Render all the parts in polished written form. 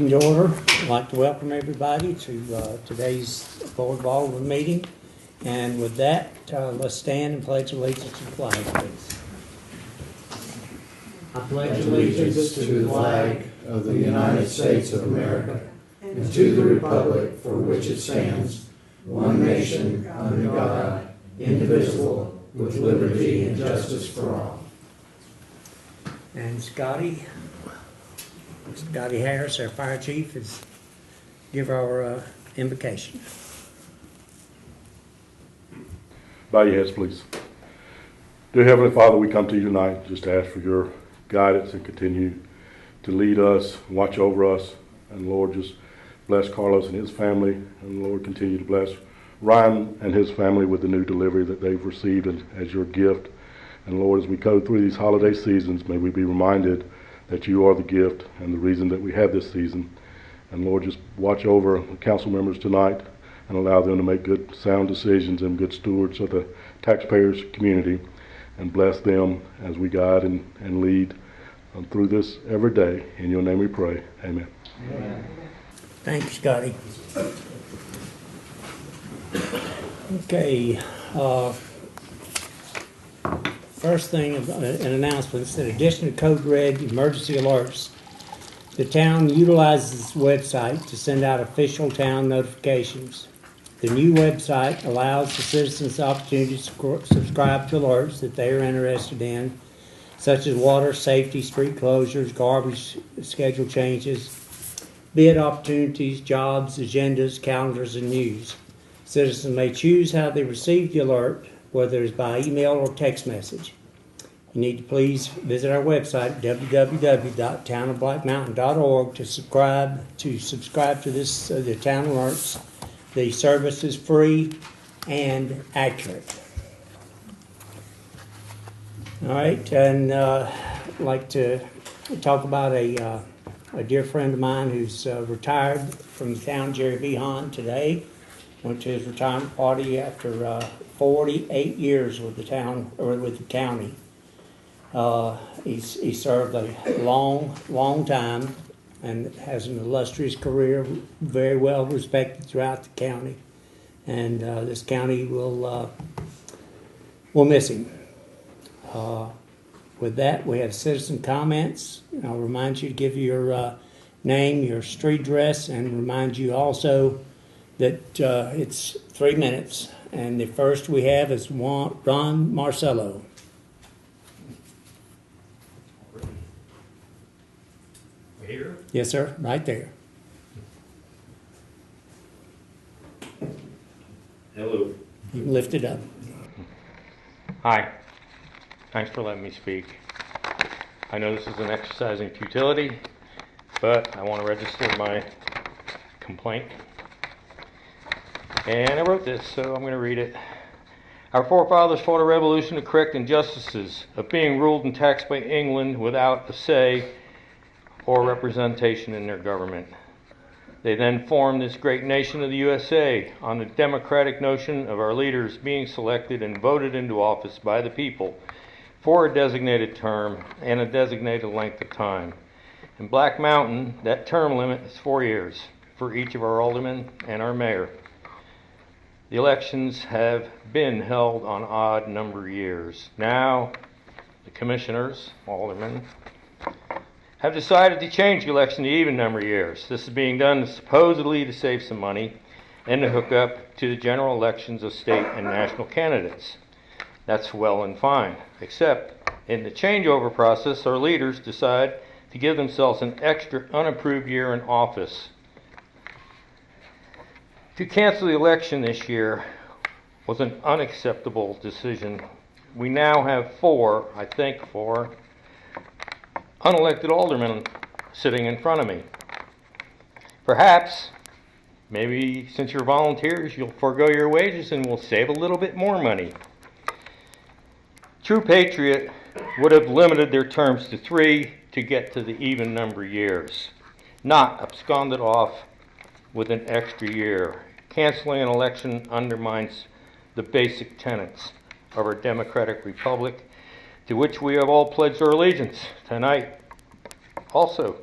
meeting to order. I'd like to welcome everybody to today's Board of Alderman meeting. And with that, let's stand and pledge allegiance to the flag, please. I pledge allegiance to the flag of the United States of America and to the republic for which it stands, one nation, under God, indivisible, with liberty and justice for all. And Scotty Harris, our fire chief, is give our invocation. Bow your heads, please. Dear Heavenly Father, we come to you tonight just to ask for your guidance and continue to lead us, watch over us, and Lord, just bless Carlos and his family, and Lord, continue to bless Ryan and his family with the new delivery that they've received as your gift. And Lord, as we go through these holiday seasons, may we be reminded that you are the gift and the reason that we have this season. And Lord, just watch over the council members tonight and allow them to make good, sound decisions and good stewards of the taxpayers' community, and bless them as we guide and lead through this every day. In your name we pray. Amen. Amen. Thank you, Scotty. Okay. First thing, an announcement. In addition to Code Red emergency alerts, the town utilizes its website to send out official town notifications. The new website allows the citizens the opportunity to subscribe to alerts that they are interested in, such as water, safety, street closures, garbage schedule changes, bid opportunities, jobs, agendas, calendars, and news. Citizens may choose how they receive the alert, whether it's by email or text message. You need to please visit our website, www.townofblackmountain.org, to subscribe to this the town alerts. The service is free and accurate. All right, and I'd like to talk about a dear friend of mine who's retired from the town, Jerry Behan, today. Went to his retirement party after 48 years with the town, or with the county. He served a long time and has an illustrious career, very well respected throughout the county. And this county will miss him. With that, we have citizen comments. I'll remind you to give your name, your street address, and remind you also that it's 3 minutes. And the first we have is Ron Marcello. Here? Yes, sir, right there. Hello. You can lift it up. Hi. Thanks for letting me speak. I know this is an exercise in futility, but I want to register my complaint. And I wrote this, so I'm going to read it. Our forefathers fought a revolution to correct injustices of being ruled and taxed by England without a say or representation in their government. They then formed this great nation of the USA on the democratic notion of our leaders being selected and voted into office by the people for a designated term and a designated length of time. In Black Mountain, that term limit is 4 years for each of our aldermen and our mayor. The elections have been held on odd number years. Now, the commissioners, aldermen, have decided to change the election to even number years. This is being done supposedly to save some money and to hook up to the general elections of state and national candidates. That's well and fine, except in the changeover process, our leaders decide to give themselves an extra unapproved year in office. To cancel the election this year was an unacceptable decision. We now have four unelected aldermen sitting in front of me. Perhaps, maybe since you're volunteers, you'll forego your wages and we'll save a little bit more money. True patriot would have limited their terms to 3 to get to the even number years, not absconded off with an extra year. Canceling an election undermines the basic tenets of our democratic republic, to which we have all pledged our allegiance tonight. Also,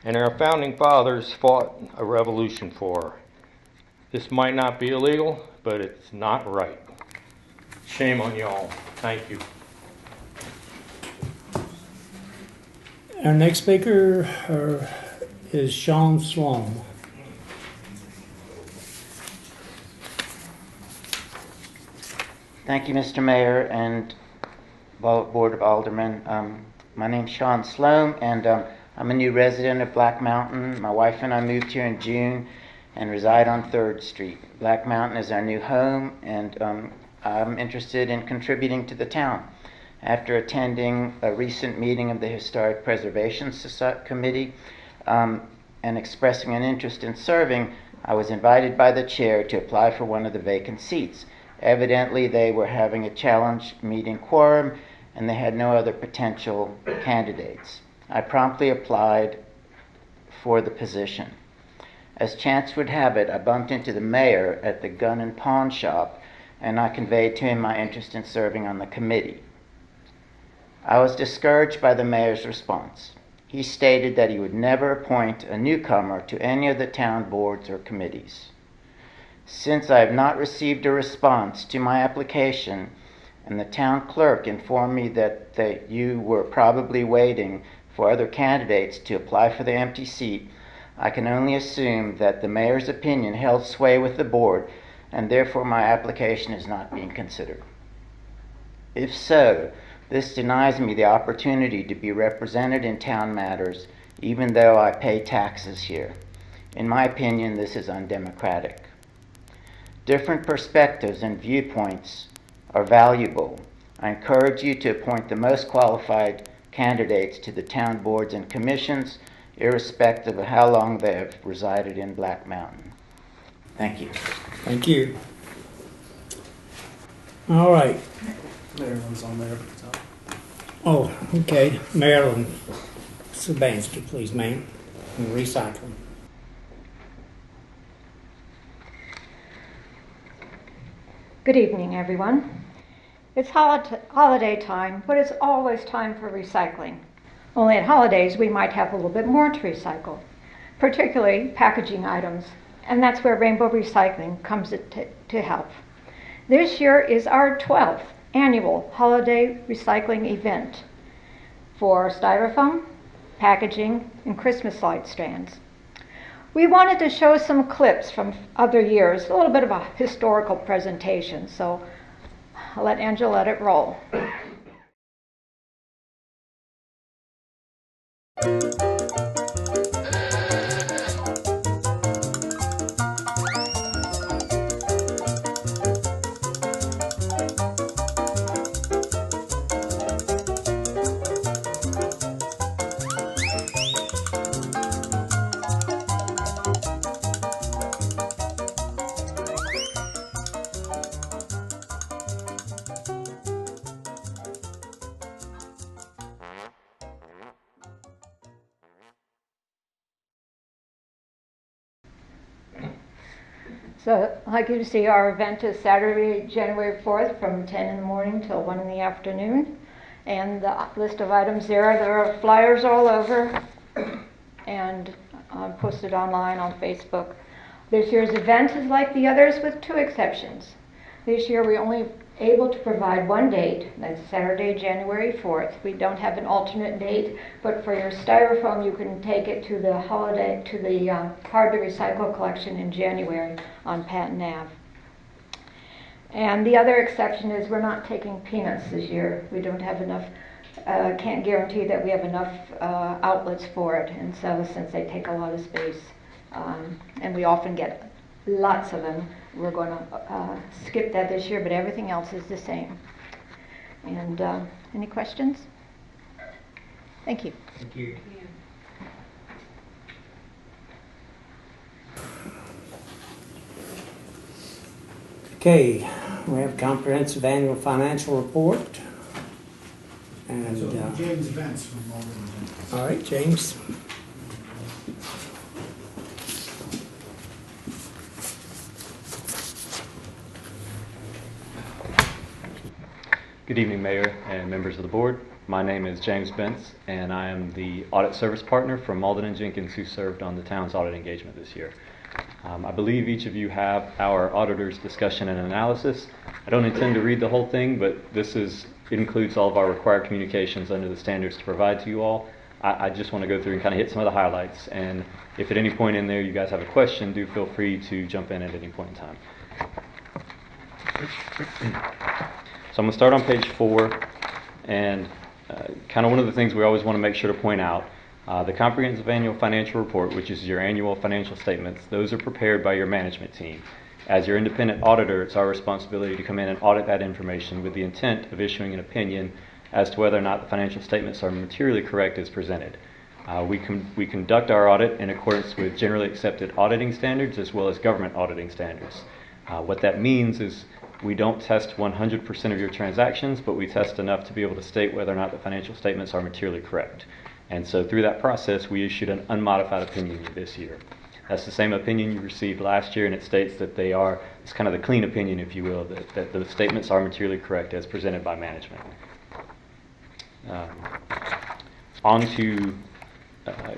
and our founding fathers fought a revolution for. This might not be illegal, but it's not right. Shame on y'all. Thank you. Our next speaker is Shawn Sloane. Thank you, Mr. Mayor and Board of Alderman. My name's Shawn Sloane, and I'm a new resident of Black Mountain. My wife and I moved here in June and reside on 3rd Street. Black Mountain is our new home, and I'm interested in contributing to the town. After attending a recent meeting of the Historic Preservation Committee and expressing an interest in serving, I was invited by the chair to apply for one of the vacant seats. Evidently, they were having a challenge meeting quorum, and they had no other potential candidates. I promptly applied for the position. As chance would have it, I bumped into the mayor at the gun and pawn shop, and I conveyed to him my interest in serving on the committee. I was discouraged by the mayor's response. He stated that he would never appoint a newcomer to any of the town boards or committees. Since I have not received a response to my application, and the town clerk informed me that you were probably waiting for other candidates to apply for the empty seat, I can only assume that the mayor's opinion held sway with the board, and therefore my application is not being considered. If so, this denies me the opportunity to be represented in town matters, even though I pay taxes here. In my opinion, this is undemocratic. Different perspectives and viewpoints are valuable. I encourage you to appoint the most qualified candidates to the town boards and commissions, irrespective of how long they have resided in Black Mountain. Thank you. Thank you. All right. Maryland's on there. Oh, okay. Marilyn Sebastian, please, ma'am. And recycling. Good evening, everyone. It's holiday time, but it's always time for recycling. Only at holidays we might have a little bit more to recycle, particularly packaging items, and that's where Rainbow Recycling comes to help. This year is our 12th annual holiday recycling event for styrofoam, packaging, and Christmas light strands. We wanted to show some clips from other years, a little bit of a historical presentation, so I'll let Angela let it roll. So, like you see, our event is Saturday, January 4th from 10 in the morning till 1 in the afternoon. And the list of items there are flyers all over and posted online on Facebook. This year's event is like the others with 2 exceptions. This year we're only able to provide one date, that's Saturday, January 4th. We don't have an alternate date, but for your styrofoam you can take it to the holiday, to the Hard to Recycle collection in January on Patton Ave. And the other exception is we're not taking peanuts this year. We don't have enough, can't guarantee that we have enough outlets for it, and so since they take a lot of space, and we often get lots of them, we're going to skip that this year, but everything else is the same. And any questions? Thank you. Thank you. Okay, we have comprehensive annual financial report. And So James Vance from Alderman. all right, James. Good evening, Mayor and members of the board. My name is James Bentz, and I am the audit service partner from Malden and Jenkins, who served on the town's audit engagement this year. I believe each of you have our auditor's discussion and analysis. I don't intend to read the whole thing, but it includes all of our required communications under the standards to provide to you all. I just want to go through and kind of hit some of the highlights, and if at any point in there you guys have a question, do feel free to jump in at any point in time. So I'm going to start on page 4, and kind of one of the things we always want to make sure to point out, the comprehensive annual financial report, which is your annual financial statements, those are prepared by your management team. As your independent auditor, it's our responsibility to come in and audit that information with the intent of issuing an opinion as to whether or not the financial statements are materially correct as presented. We conduct our audit in accordance with generally accepted auditing standards as well as government auditing standards. What that means is we don't test 100% of your transactions, but we test enough to be able to state whether or not the financial statements are materially correct. And so through that process, we issued an unmodified opinion this year. That's the same opinion you received last year, and it states that it's kind of the clean opinion, if you will, that the statements are materially correct as presented by management. On to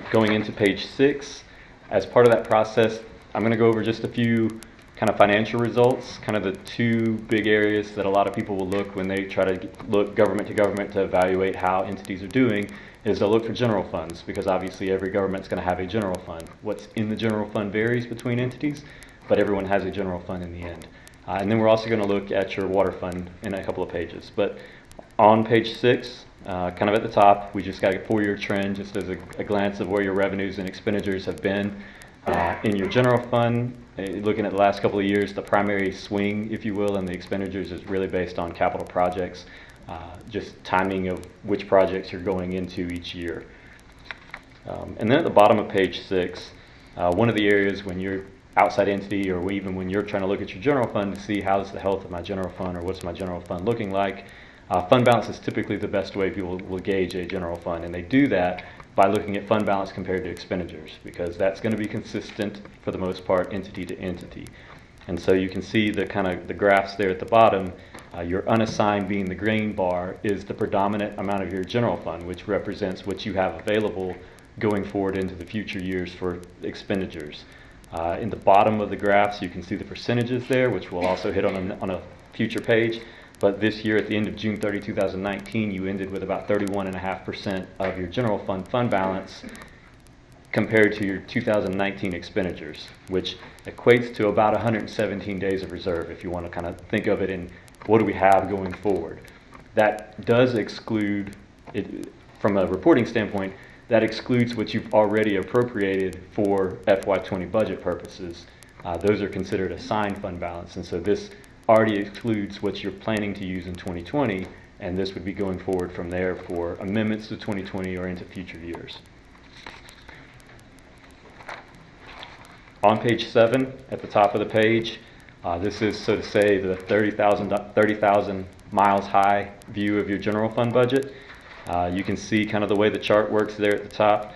going into page 6. As part of that process, I'm going to go over just a few kind of financial results, kind of the two big areas that a lot of people will look when they try to look government to government to evaluate how entities are doing, is they'll look for general funds, because obviously every government's going to have a general fund. What's in the general fund varies between entities, but everyone has a general fund in the end. And then we're also going to look at your water fund in a couple of pages. But on page 6, kind of at the top, we just got a 4-year trend, just as a glance of where your revenues and expenditures have been. In your general fund, looking at the last couple of years, the primary swing, if you will, in the expenditures is really based on capital projects, just timing of which projects you're going into each year. And then at the bottom of page 6, one of the areas when you're outside entity, or even when you're trying to look at your general fund to see how's the health of my general fund, or what's my general fund looking like, fund balance is typically the best way people will gauge a general fund, and they do that by looking at fund balance compared to expenditures, because that's going to be consistent for the most part entity to entity. And so you can see the graphs there at the bottom. Your unassigned, being the green bar, is the predominant amount of your general fund, which represents what you have available going forward into the future years for expenditures. In the bottom of the graphs, you can see the percentages there, which we'll also hit on a future page. But this year, at the end of June 30, 2019, you ended with about 31.5% of your general fund balance compared to your 2019 expenditures, which equates to about 117 days of reserve, if you want to kind of think of it in what do we have going forward. That does exclude, from a reporting standpoint, that excludes what you've already appropriated for FY20 budget purposes. Those are considered assigned fund balance, and so this already excludes what you're planning to use in 2020, and this would be going forward from there for amendments to 2020 or into future years. On page 7, at the top of the page, this is, so to say, the 30,000 miles high view of your general fund budget. You can see kind of the way the chart works there at the top.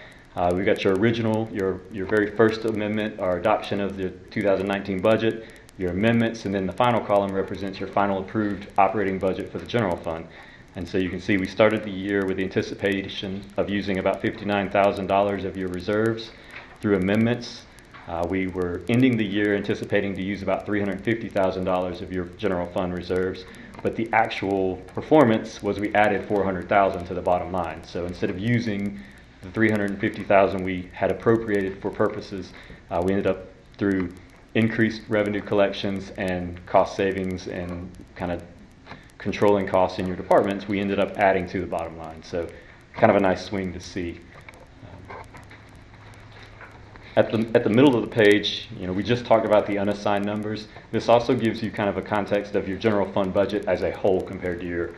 We've got your original, your very first amendment or adoption of the 2019 budget, your amendments, and then the final column represents your final approved operating budget for the general fund. And so you can see we started the year with the anticipation of using about $59,000 of your reserves through amendments. We were ending the year anticipating to use about $350,000 of your general fund reserves, but the actual performance was we added $400,000 to the bottom line. So instead of using the $350,000 we had appropriated for purposes, we ended up, through increased revenue collections and cost savings and kind of controlling costs in your departments, we ended up adding to the bottom line. So kind of a nice swing to see. At the middle of the page, we just talked about the unassigned numbers. This also gives you kind of a context of your general fund budget as a whole compared to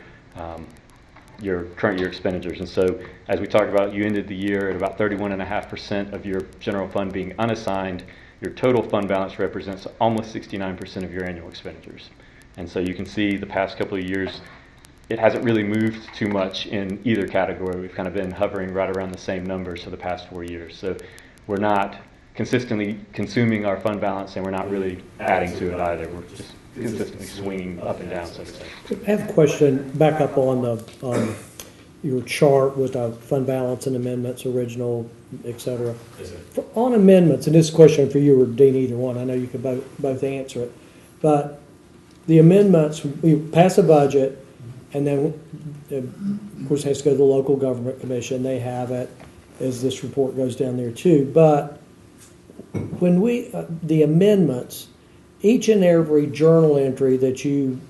your current year expenditures. And so, as we talked about, you ended the year at about 31.5% of your general fund being unassigned. Your total fund balance represents almost 69% of your annual expenditures. And so you can see the past couple of years, it hasn't really moved too much in either category. We've kind of been hovering right around the same numbers for the past 4 years. So we're not consistently consuming our fund balance, and we're not really adding to it either. We're just consistently swinging up and down, so to say. I have a question back up on your chart with a fund balance and amendments, original, et cetera. Yes, sir. On amendments, and this is a question for you or Dean, either one, I know you could both answer it, but the amendments, we pass a budget, and then, of course, it has to go to the local government commission, they have it, as this report goes down there too, but when we, the amendments, each and every journal entry that you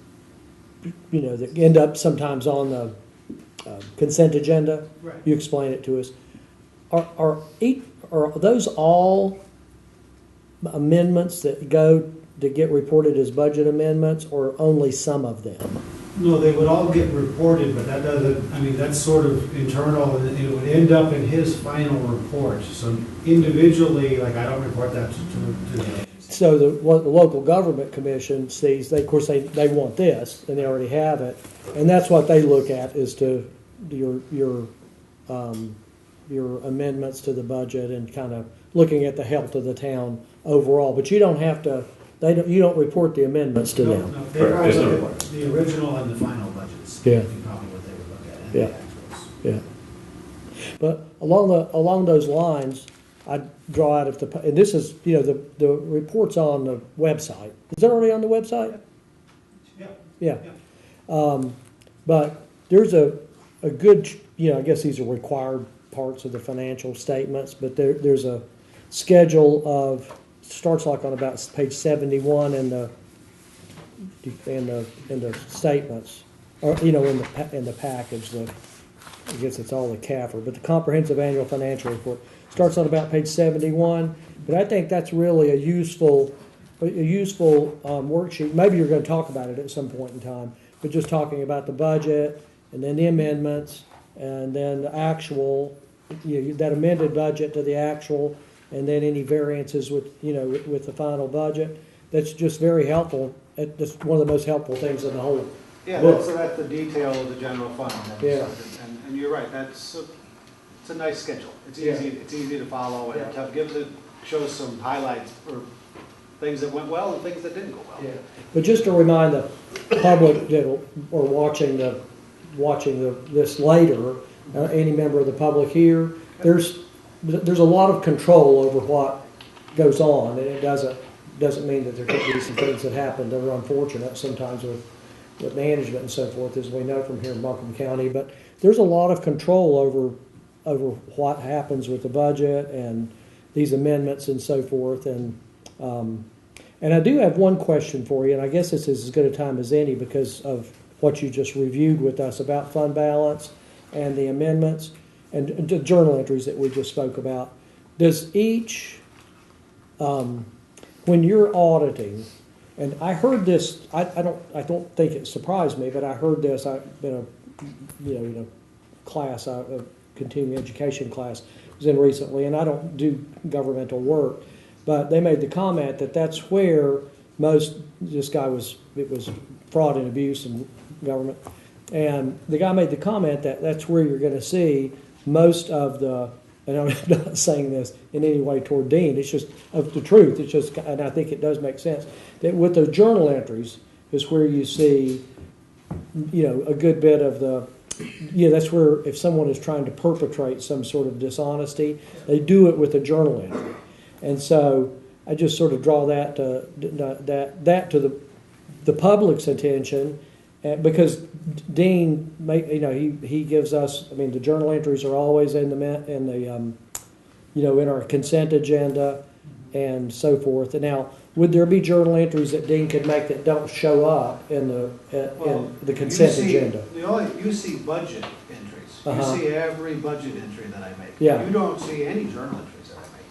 know, that end up sometimes on the consent agenda, Right. you explain it to us, are those all amendments that go to get reported as budget amendments, or only some of them? No, they would all get reported, but that doesn't, I mean, that's sort of internal, and it would end up in his final report. So individually, like, I don't report that to the agency. So what the local government commission sees, they, of course, they want this, and they already have it, and that's what they look at, is to your amendments to the budget and kind of looking at the health of the town overall. But you don't have to, you don't report the amendments to them. No, they probably look at the original and the final budgets. Yeah. Would be probably what they would look at. And Yeah. the actuals. Yeah. But along those lines, I draw out if and this is, you know, the report's on the website. Is it already on the website? Yeah. Yeah. But there's a good, you know, I guess these are required parts of the financial statements, but there's a schedule of, starts like on about page 71 in the statements, or, you know, in the package, I guess it's all the CAFR, but the comprehensive annual financial report starts on about page 71. But I think that's really a useful worksheet. Maybe you're going to talk about it at some point in time, but just talking about the budget and then the amendments and then the actual, you know, that amended budget to the actual, and then any variances with, you know, with the final budget. That's just very helpful. That's one of the most helpful things in the whole Yeah, book. that's the detail of the general fund. Yeah. And you're right, it's a nice schedule. It's Yeah. easy to follow, and Yeah. it shows some highlights or things that went well and things that didn't go well. Yeah. But just to remind the public that are watching this later, any member of the public here, there's a lot of control over what goes on, and it doesn't mean that there could be some things that happen that are unfortunate sometimes with management and so forth, as we know from here in Buncombe County. But there's a lot of control over what happens with the budget and these amendments and so forth. And I do have one question for you, and I guess this is as good a time as any because of what you just reviewed with us about fund balance and the amendments and the journal entries that we just spoke about. Does each, when you're auditing, and I heard this, I don't think it surprised me, but I heard this. I've been in a class, a continuing education class, I was in recently, and I don't do governmental work, but they made the comment that that's where it was fraud and abuse in government, and the guy made the comment that that's where you're going to see most of the, and I'm not saying this in any way toward Dean, it's just of the truth, it's just, and I think it does make sense, that with the journal entries is where you see, you know, a good bit of the, you know, that's where if someone is trying to perpetrate some sort of dishonesty, they do it with a journal entry. And so I just sort of draw that to the public's attention, because Dean, you know, he gives us. I mean, the journal entries are always in in our consent agenda and so forth. And now, would there be journal entries that Dean could make that don't show up in the consent agenda? You see budget entries. Uh-huh. You see every budget entry that I make. Yeah. You don't see any journal entries that I make.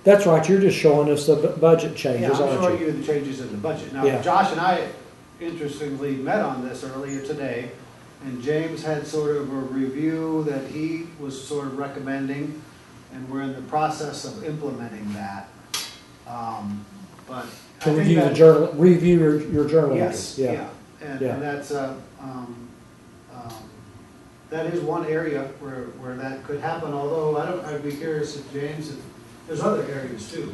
That's right. You're just showing us the budget changes, Yeah, I'm aren't showing you? you the changes in the budget. Now, Yeah. Josh and I, interestingly, met on this earlier today, and James had sort of a review that he was sort of recommending, and we're in the process of implementing that. But To I think review that, your journal yes, entries. yeah, and, Yeah. and that's that is one area where that could happen. Although I'd be curious if James, there's other areas too.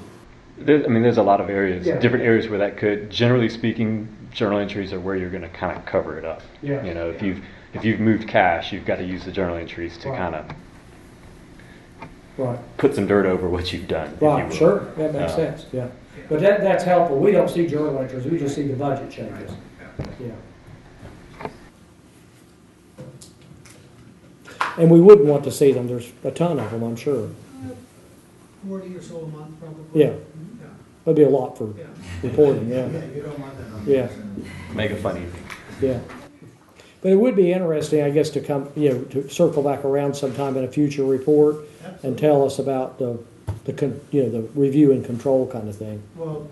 There's a lot of areas, Yeah. different areas where that could, generally speaking, journal entries are where you're going to kind of cover it up. Yeah. You know, if you've if you've moved cash, you've got to use the journal entries to Right. kind of Right. put some dirt over what you've done. if you Right, will. sure, that makes sense, yeah. But that's helpful, we don't see journal entries, we just see the budget changes, yeah. And we wouldn't want to see them, there's a ton of them, I'm sure. 40 or so a month, probably. Yeah, that'd be a lot for Yeah. reporting, yeah, you don't want that. yeah, Make a fun evening. yeah. But it would be interesting, I guess, to come, to circle back around sometime in a future report and tell us about the review and control kind of thing, Well,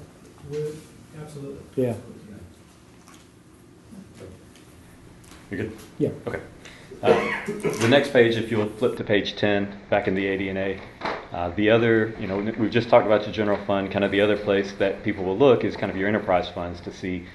absolutely. yeah, You good? yeah. Okay. The next page, if you'll flip to page 10, back in the AD&A, the other, we've just talked about your general fund. Kind of the other place that people will look is kind of your enterprise funds to see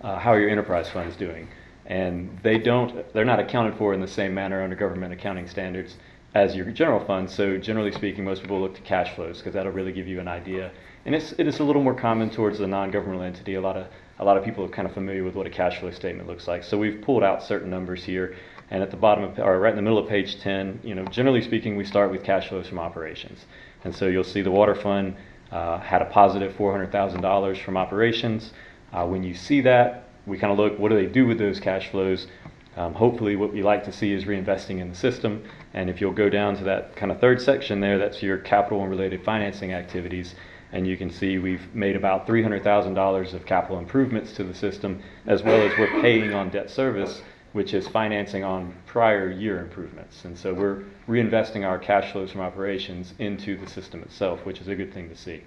how your enterprise fund is doing. And they're not accounted for in the same manner under government accounting standards as your general fund. So generally speaking, most people look to cash flows because that'll really give you an idea. And it is a little more common towards the non-governmental entity. A lot of people are kind of familiar with what a cash flow statement looks like. So we've pulled out certain numbers here. And at the bottom or right in the middle of page 10, generally speaking, we start with cash flows from operations. And so you'll see the water fund had a positive $400,000 from operations. When you see that, we kind of look, what do they do with those cash flows? Hopefully what we like to see is reinvesting in the system. And if you'll go down to that kind of third section there, that's your capital and related financing activities. And you can see we've made about $300,000 of capital improvements to the system, as well as we're paying on debt service, which is financing on prior year improvements. And so we're reinvesting our cash flows from operations into the system itself, which is a good thing to see.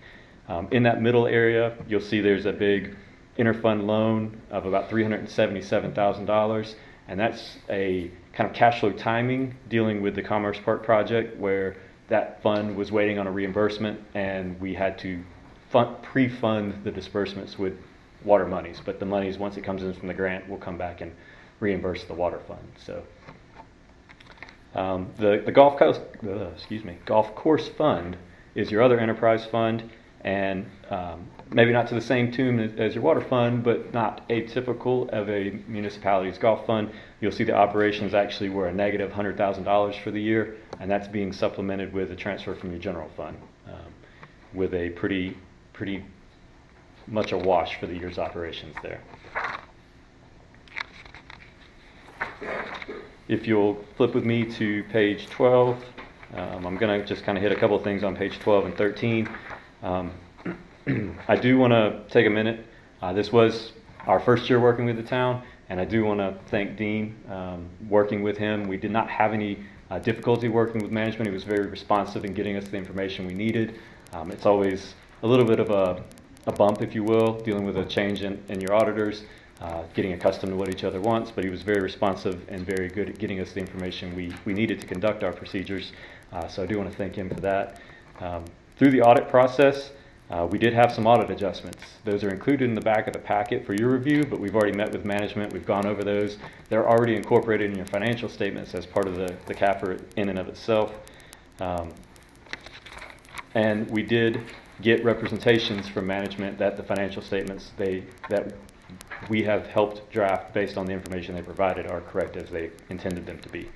In that middle area, you'll see there's a big interfund loan of about $377,000, and that's a kind of cash flow timing dealing with the Commerce Park project where that fund was waiting on a reimbursement and we had to pre-fund the disbursements with water monies. But the monies, once it comes in from the grant, will come back and reimburse the water fund. So the golf course fund is your other enterprise fund, and maybe not to the same tune as your water fund, but not atypical of a municipality's golf fund. You'll see the operations actually were a negative $100,000 for the year, and that's being supplemented with a transfer from your general fund with a pretty much a wash for the year's operations there. If you'll flip with me to page 12, I'm going to just kind of hit a couple of things on page 12 and 13. I do want to take a minute. This was our first year working with the town, and I do want to thank Dean. Working with him, we did not have any difficulty working with management. He was very responsive in getting us the information we needed. It's always a little bit of a bump, if you will, dealing with a change in your auditors. Getting accustomed to what each other wants, but he was very responsive and very good at getting us the information we needed to conduct our procedures. So I do want to thank him for that. Through the audit process, we did have some audit adjustments. Those are included in the back of the packet for your review, but we've already met with management. We've gone over those. They're already incorporated in your financial statements as part of the CAFR in and of itself. And we did get representations from management that the financial statements that we have helped draft based on the information they provided are correct as they intended them to be.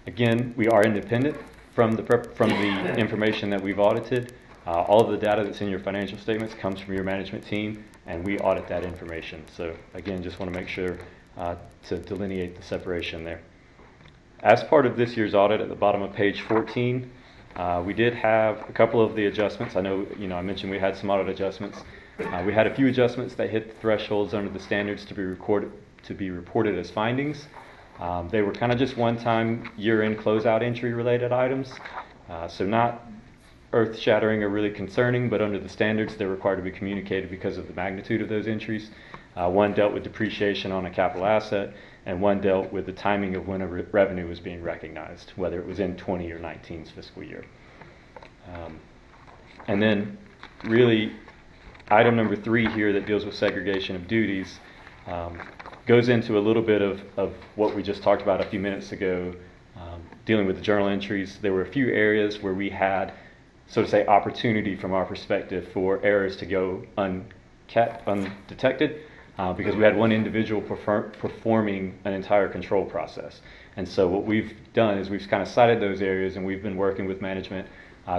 Again, we are independent from the information that we've audited. All of the data that's in your financial statements comes from your management team, and we audit that information. So again, just want to make sure to delineate the separation there. As part of this year's audit, at the bottom of page 14, we did have a couple of the adjustments. I know, I mentioned we had some audit adjustments. We had a few adjustments that hit the thresholds under the standards to be reported as findings. They were kind of just one-time year-end closeout entry related items, so not earth-shattering or really concerning, but under the standards they're required to be communicated because of the magnitude of those entries. One dealt with depreciation on a capital asset, and one dealt with the timing of when a revenue was being recognized, whether it was in 20 or 19's fiscal year. And then really item number 3 here that deals with segregation of duties goes into a little bit of what we just talked about a few minutes ago, dealing with the journal entries. There were a few areas where we had, so to say, opportunity from our perspective for errors to go undetected. because we had one individual performing an entire control process. And so what we've done is we've kind of cited those areas, and we've been working with management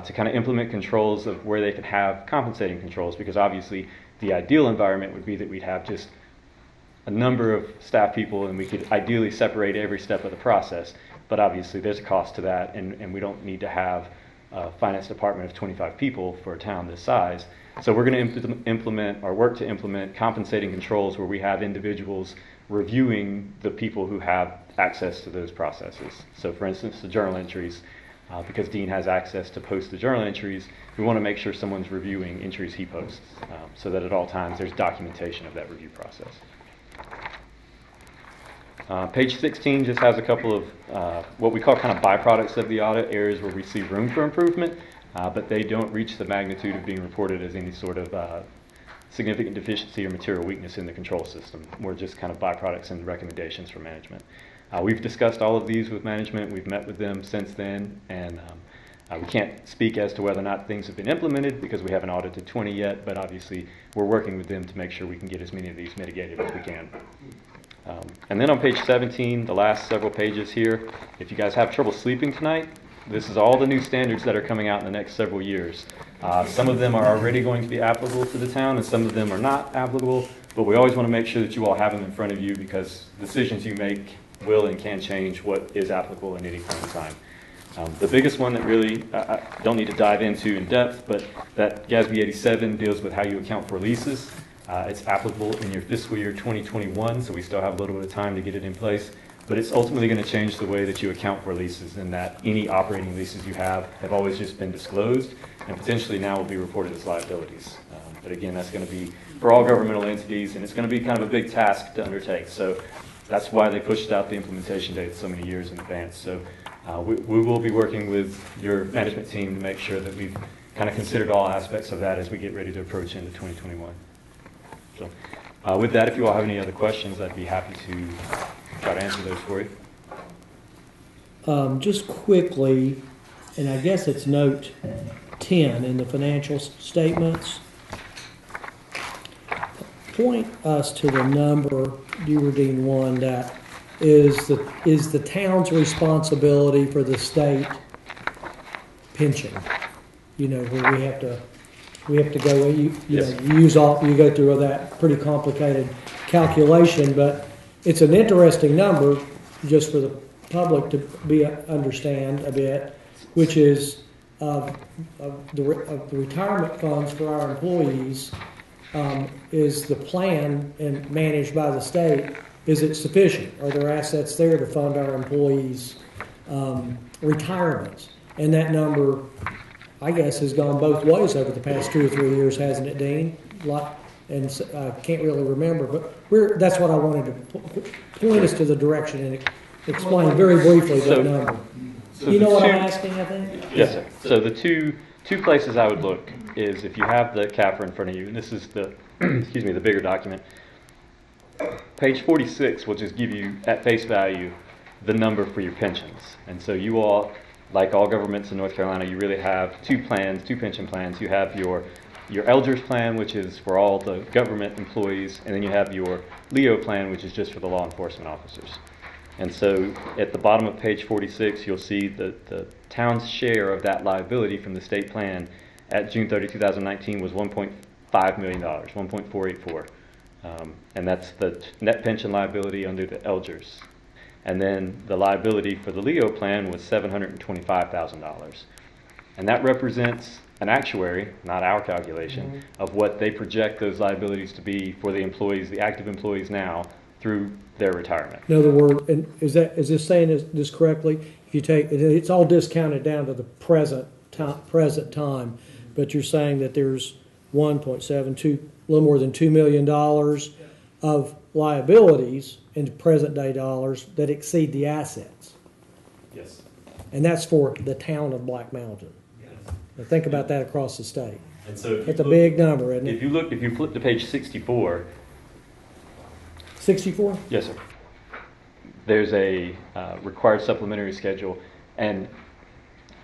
to kind of implement controls of where they could have compensating controls, because obviously the ideal environment would be that we'd have just a number of staff people and we could ideally separate every step of the process. But obviously there's a cost to that, and we don't need to have a finance department of 25 people for a town this size. So we're going to implement or work to implement compensating controls where we have individuals reviewing the people who have access to those processes. So for instance, the journal entries, because Dean has access to post the journal entries, we want to make sure someone's reviewing entries he posts, so that at all times there's documentation of that review process. Page 16 just has a couple of what we call kind of byproducts of the audit, areas where we see room for improvement, but they don't reach the magnitude of being reported as any sort of significant deficiency or material weakness in the control system. We're just kind of byproducts and recommendations from management. We've discussed all of these with management. We've met with them since then, and we can't speak as to whether or not things have been implemented because we haven't audited 20 yet, but obviously we're working with them to make sure we can get as many of these mitigated as we can. And then on page 17, the last several pages here, if you guys have trouble sleeping tonight, this is all the new standards that are coming out in the next several years. Some of them are already going to be applicable to the town, and some of them are not applicable, but we always want to make sure that you all have them in front of you, because decisions you make will and can change what is applicable at any point in time. The biggest one that really I don't need to dive into in depth, but that GASB 87 deals with how you account for leases. It's applicable in your fiscal year 2021, so we still have a little bit of time to get it in place. But it's ultimately going to change the way that you account for leases, in that any operating leases you have always just been disclosed and potentially now will be reported as liabilities. But again, that's going to be for all governmental entities, and it's going to be kind of a big task to undertake. So that's why they pushed out the implementation date so many years in advance. So we will be working with your management team to make sure that we've kind of considered all aspects of that as we get ready to approach into 2021. So with that, if you all have any other questions, I'd be happy to try to answer those for you. Just quickly, and I guess it's note 10 in the financial statements. Point us to the number, Dean, one that is the town's responsibility for the state pension. You know, where we have to go. You go through that pretty complicated calculation, but it's an interesting number just for the public to understand a bit, which is of the retirement funds for our employees. Is the plan and managed by the state, is it sufficient? Are there assets there to fund our employees' retirements? And that number, I guess, has gone both ways over the past 2 or 3 years, hasn't it, Dean? And I can't really remember, but that's what I wanted to point us to the direction and explain very briefly that number. You know what I'm asking, I think? Yes, sir. So the two places I would look is if you have the CAFR in front of you, and this is the, excuse me, the bigger document. Page 46 will just give you, at face value, the number for your pensions. And so you all, like all governments in North Carolina, you really have two pension plans. You have your Elders plan, which is for all the government employees, and then you have your Leo plan, which is just for the law enforcement officers. And so at the bottom of page 46, you'll see the town's share of that liability from the state plan at June 30, 2019 was $1.5 million, 1.484. And that's the net pension liability under the Elders. And then the liability for the Leo plan was $725,000. And that represents an actuary, not our calculation, of what they project those liabilities to be for the employees, the active employees now, through their retirement. In other words, and is this saying this correctly? If you take it's all discounted down to the present time, but you're saying that there's 1.72, a little more than $2 million of liabilities in present day dollars that exceed the assets. Yes. And that's for the town of Black Mountain. Yes. Now think about that across the state. And so That's a big number, isn't it? If you flip to page 64. 64? Yes, sir. There's a required supplementary schedule, and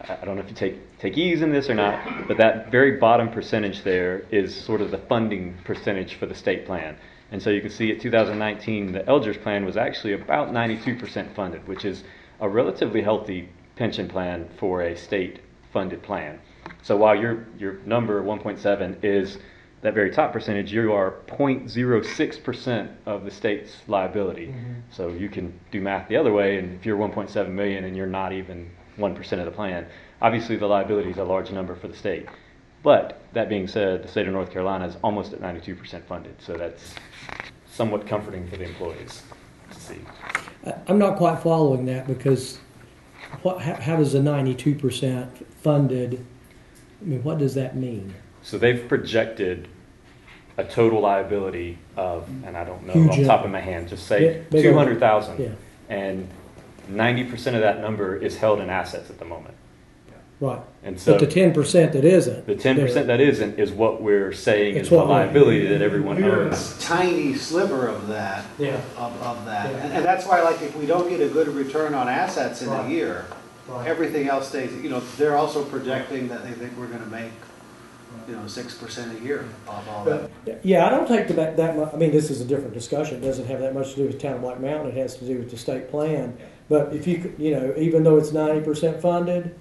I don't know if you take ease in this or not, but that very bottom percentage there is sort of the funding percentage for the state plan. And so you can see at 2019, the Elders plan was actually about 92% funded, which is a relatively healthy pension plan for a state-funded plan. So while your number 1.7 is that very top percentage, you are 0.06% of the state's liability. Mm-hmm. So you can do math the other way, and if you're 1.7 million and you're not even 1% of the plan, obviously the liability is a large number for the state. But that being said, the state of North Carolina is almost at 92% funded, so that's somewhat comforting for the employees to see. I'm not quite following that, because how does a 92% funded, I mean, what does that mean? So they've projected a total liability of, and I don't know Huge off the top of my hand, just say big 200,000. Yeah. And 90% of that number is held in assets at the moment. Right. And so But the 10% that isn't. the 10% that isn't is what we're saying It's is the what we're- liability that everyone We're a owns. tiny sliver of that, Yeah. of that. Yeah. And that's why, like, if we don't get a good return on assets in a Right. year, Right. everything else stays, you know, they're also projecting that they think we're gonna make, 6% a year off all that. Yeah, I don't take that much. I mean, this is a different discussion. It doesn't have that much to do with town of Black Mountain. It has to do with the state plan. But if even though it's 90% funded,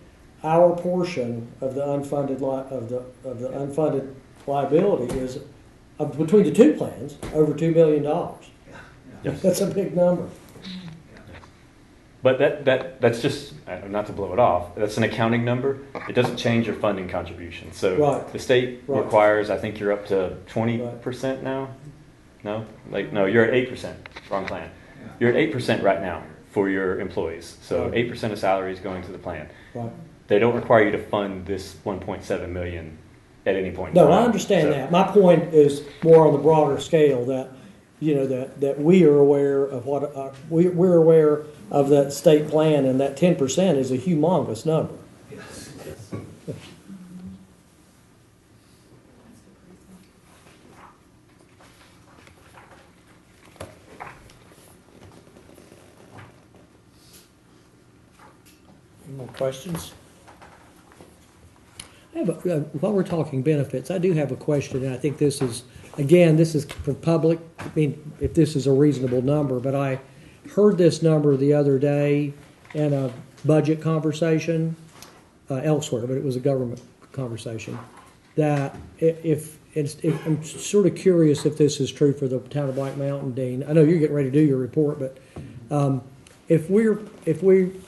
our portion of the unfunded unfunded liability is between the two plans over $2 million. Yes. That's a big number. But that's just, not to blow it off, that's an accounting number. It doesn't change your funding contribution. So Right. the state Right. requires, I think you're up to 20% now? No? No, you're at 8%. Wrong plan. You're at 8% right now for your employees. So Right. 8% of salary is going to the plan. Right. They don't require you to fund this 1.7 million at any point in No, time. I understand So- that. My point is more on the broader scale that, that we are aware of we're aware of that state plan, and that 10% is a humongous number. Any more questions? While we're talking benefits, I do have a question, and I think this is for public. I mean, if this is a reasonable number, but I heard this number the other day in a budget conversation elsewhere, but it was a government conversation. That if I'm sort of curious if this is true for the town of Black Mountain, Dean. I know you're getting ready to do your report, but if we're going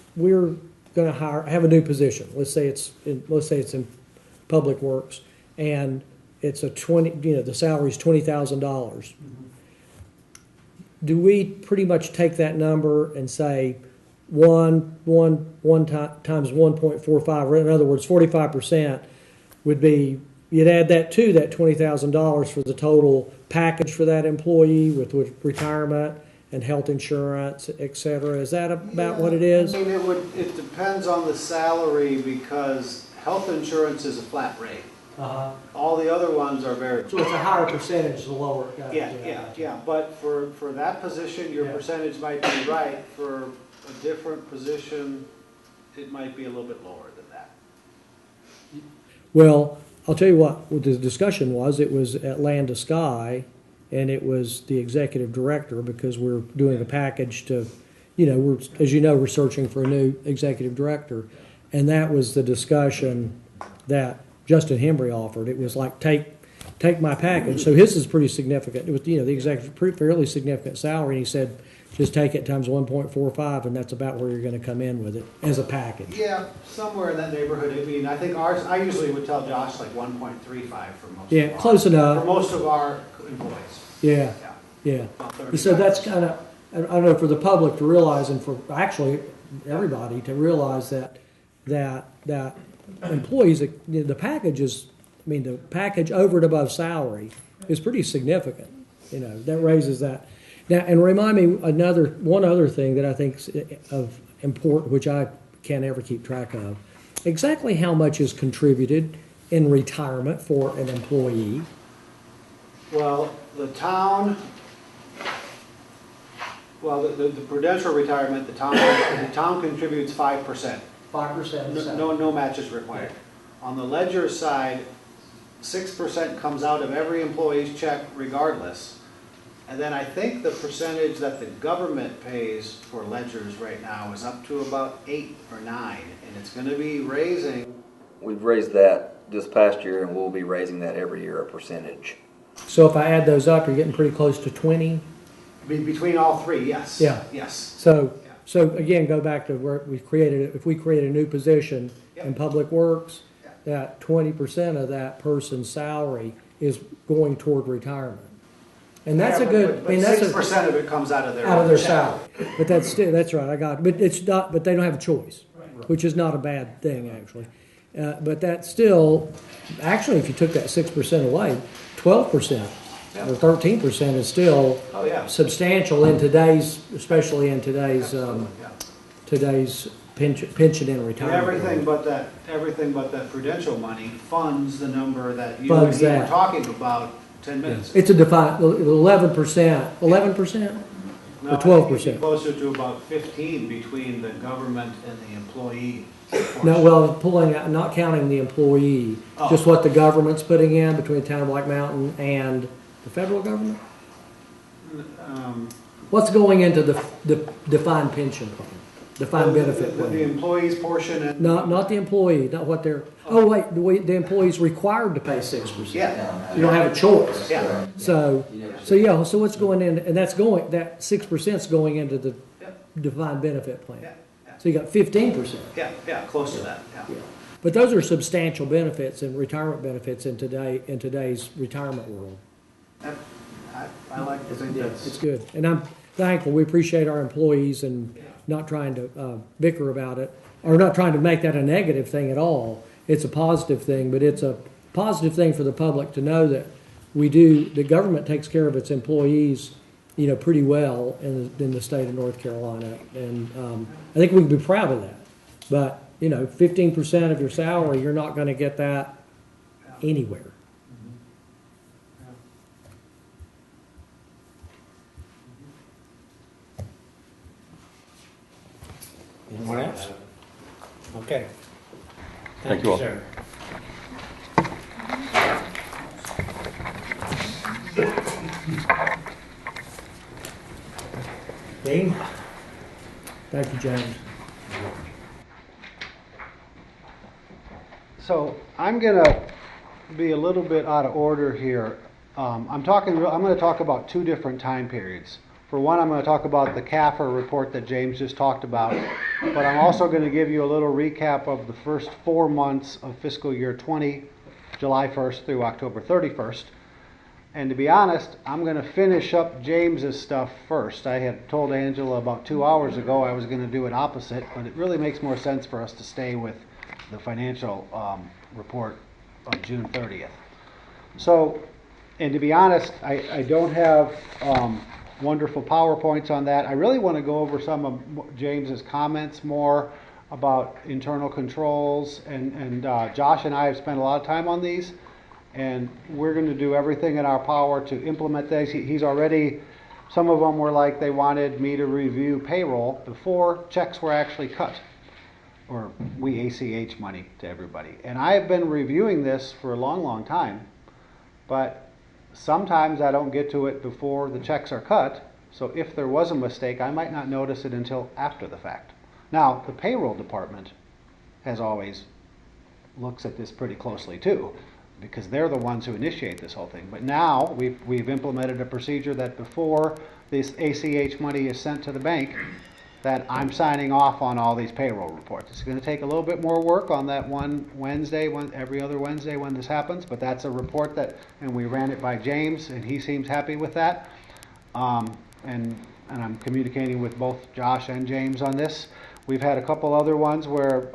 to have a new position, let's say it's in Public Works, and it's the salary is $20,000. Do we pretty much take that number and say one times 1.45, or in other words, 45% would be, you'd add that to that $20,000 for the total package for that employee with retirement and health insurance, et cetera? Is that about what it is? I mean, it depends on the salary, because health insurance is a flat rate. All the other ones are variable. So it's a higher percentage, the lower. Yeah, but for that position, your percentage might be right. For a different position, it might be a little bit lower than that. Well, I'll tell you what the discussion was. It was at Land to Sky, and it was the executive director, because we're doing a package to, we're searching for a new executive director. And that was the discussion that Justin Hembry offered. It was like, take my package. So his is pretty significant. It was, the executive, fairly significant salary, and he said, just take it times 1.45, and that's about where you're going to come in with it as a package. Yeah, somewhere in that neighborhood. I mean, I think ours, I usually would tell Josh like 1.35 for most Yeah, of our, close enough. For most of our employees. Yeah, yeah. So that's kind of, I don't know, for the public to realize, and for actually everybody to realize that employees, the package is, the package over and above salary is pretty significant. That raises that. Now, and remind me one other thing that I think is of important, which I can't ever keep track of. Exactly how much is contributed in retirement for an employee? Well, the town, the prudential retirement, the town contributes 5%. 5%. No matches required. On the ledger side, 6% comes out of every employee's check regardless, And then I think the percentage that the government pays for ledgers right now is up to about 8 or 9, and it's gonna be raising. We've raised that this past year, and we'll be raising that every year, a percentage. So if I add those up, you're getting pretty close to 20. Between all three, yes. Yeah. Yes. So again, go back to where we created, if we create a new position in Public Works, that 20% of that person's salary is going toward retirement. And that's a good, I mean, that's 6% of it comes out of their check. salary. But that's still, that's right, I got it. But it's not, but they don't have a choice, which is not a bad thing, actually. But that's still, actually, if you took that 6% away, 12% or 13% is still substantial in today's, especially in today's, today's pension and retirement. Everything but that prudential money funds the number that you Funds and he were that. talking about 10 minutes ago. It's a defined, 11%, 11%? No, Or I think it'd 12%? be closer to about 15 between the government and the employee. No, well, pulling out, not counting the employee, just what the government's putting in between the town of Black Mountain and the federal government? What's going into the defined pension plan, defined benefit The plan? employee's portion and. Not the employee, not what they're, oh wait, the employee's required to pay 6%. Yeah. You don't have a choice. Yeah. So what's going in, and that's going, that 6% is going into the defined benefit plan. Yeah. So you got 15%. Yeah, close to that, yeah. But those are substantial benefits and retirement benefits in today's retirement world. I like to think It's that's. good. And I'm thankful, we appreciate our employees and not trying to bicker about it, or not trying to make that a negative thing at all. It's a positive thing, but it's a positive thing for the public to know that the government takes care of its employees, pretty well in the state of North Carolina. And I think we can be proud of that. But, 15% of your salary, you're not going to get that anywhere. Anyone else? Okay. Thank you all. sir. Dean? Thank you, James. So I'm gonna be a little bit out of order here. I'm gonna talk about two different time periods. For one, I'm gonna talk about the CAFR report that James just talked about, but I'm also gonna give you a little recap of the first 4 months of fiscal year 20, July 1st through October 31st. And to be honest, I'm going to finish up James's stuff first. I had told Angela about 2 hours ago I was going to do it opposite, but it really makes more sense for us to stay with the financial report of June 30th. So, and to be honest, I don't have wonderful PowerPoints on that. I really want to go over some of James's comments more about internal controls, and Josh and I have spent a lot of time on these. And we're going to do everything in our power to implement these. He's already, some of them were like they wanted me to review payroll before checks were actually cut, or we ACH money to everybody. And I've been reviewing this for a long, long time, but sometimes I don't get to it before the checks are cut. So if there was a mistake, I might not notice it until after the fact. Now, the payroll department has always looks at this pretty closely too, because they're the ones who initiate this whole thing. But now we've implemented a procedure that before this ACH money is sent to the bank, that I'm signing off on all these payroll reports. It's going to take a little bit more work on that one Wednesday, every other Wednesday when this happens, but that's a report and we ran it by James, and he seems happy with that. And I'm communicating with both Josh and James on this. We've had a couple other ones where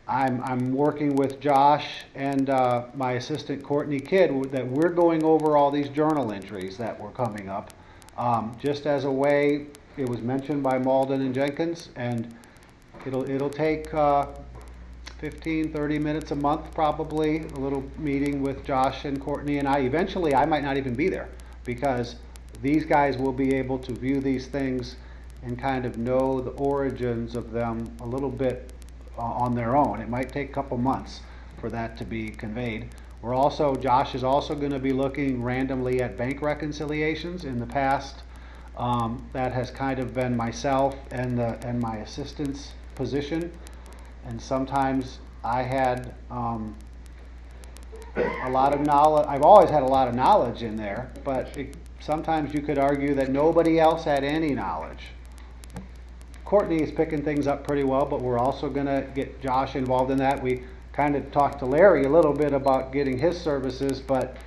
I'm working with Josh and my assistant Courtney Kidd that we're going over all these journal entries that were coming up. Just as a way, it was mentioned by Malden and Jenkins, and it'll take 15, 30 minutes a month probably, a little meeting with Josh and Courtney and I. Eventually, I might not even be there, because these guys will be able to view these things and kind of know the origins of them a little bit on their own. It might take a couple months for that to be conveyed. Josh is also going to be looking randomly at bank reconciliations. In the past, that has kind of been myself and my assistant's position, and sometimes I had a lot of knowledge. I've always had a lot of knowledge in there, but sometimes you could argue that nobody else had any knowledge. Courtney is picking things up pretty well, but we're also going to get Josh involved in that. We kind of talked to Larry a little bit about getting his services, but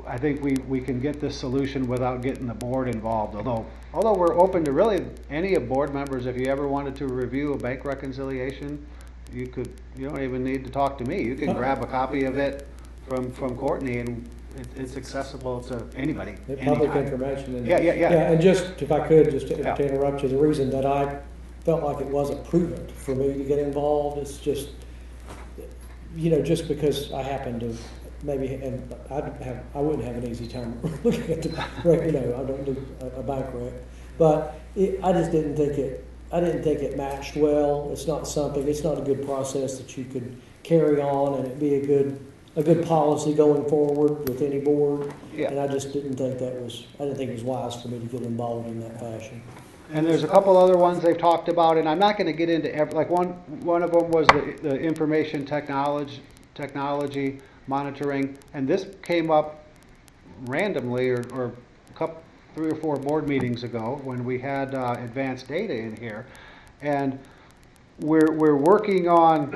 I think we can get this solution without getting the board involved. Although we're open to really any of board members. If you ever wanted to review a bank reconciliation, you don't even need to talk to me. You can grab a copy of it from Courtney, and it's accessible to anybody. Public information. Yeah. And just, if I could, just to interrupt you, the reason that I felt like it wasn't prudent for me to get involved is just, just because I happen to maybe, and I wouldn't have an easy time looking at the rec, I don't do a bank rec, but I just didn't think it matched well. It's not a good process that you could carry on, and it'd be a good policy going forward with any board. Yeah. And I just didn't think it was wise for me to get involved in that fashion. And there's a couple other ones they've talked about, and I'm not going to get into one of them was the information technology monitoring, and this came up randomly or 3 or 4 board meetings ago when we had advanced data in here, and we're working on.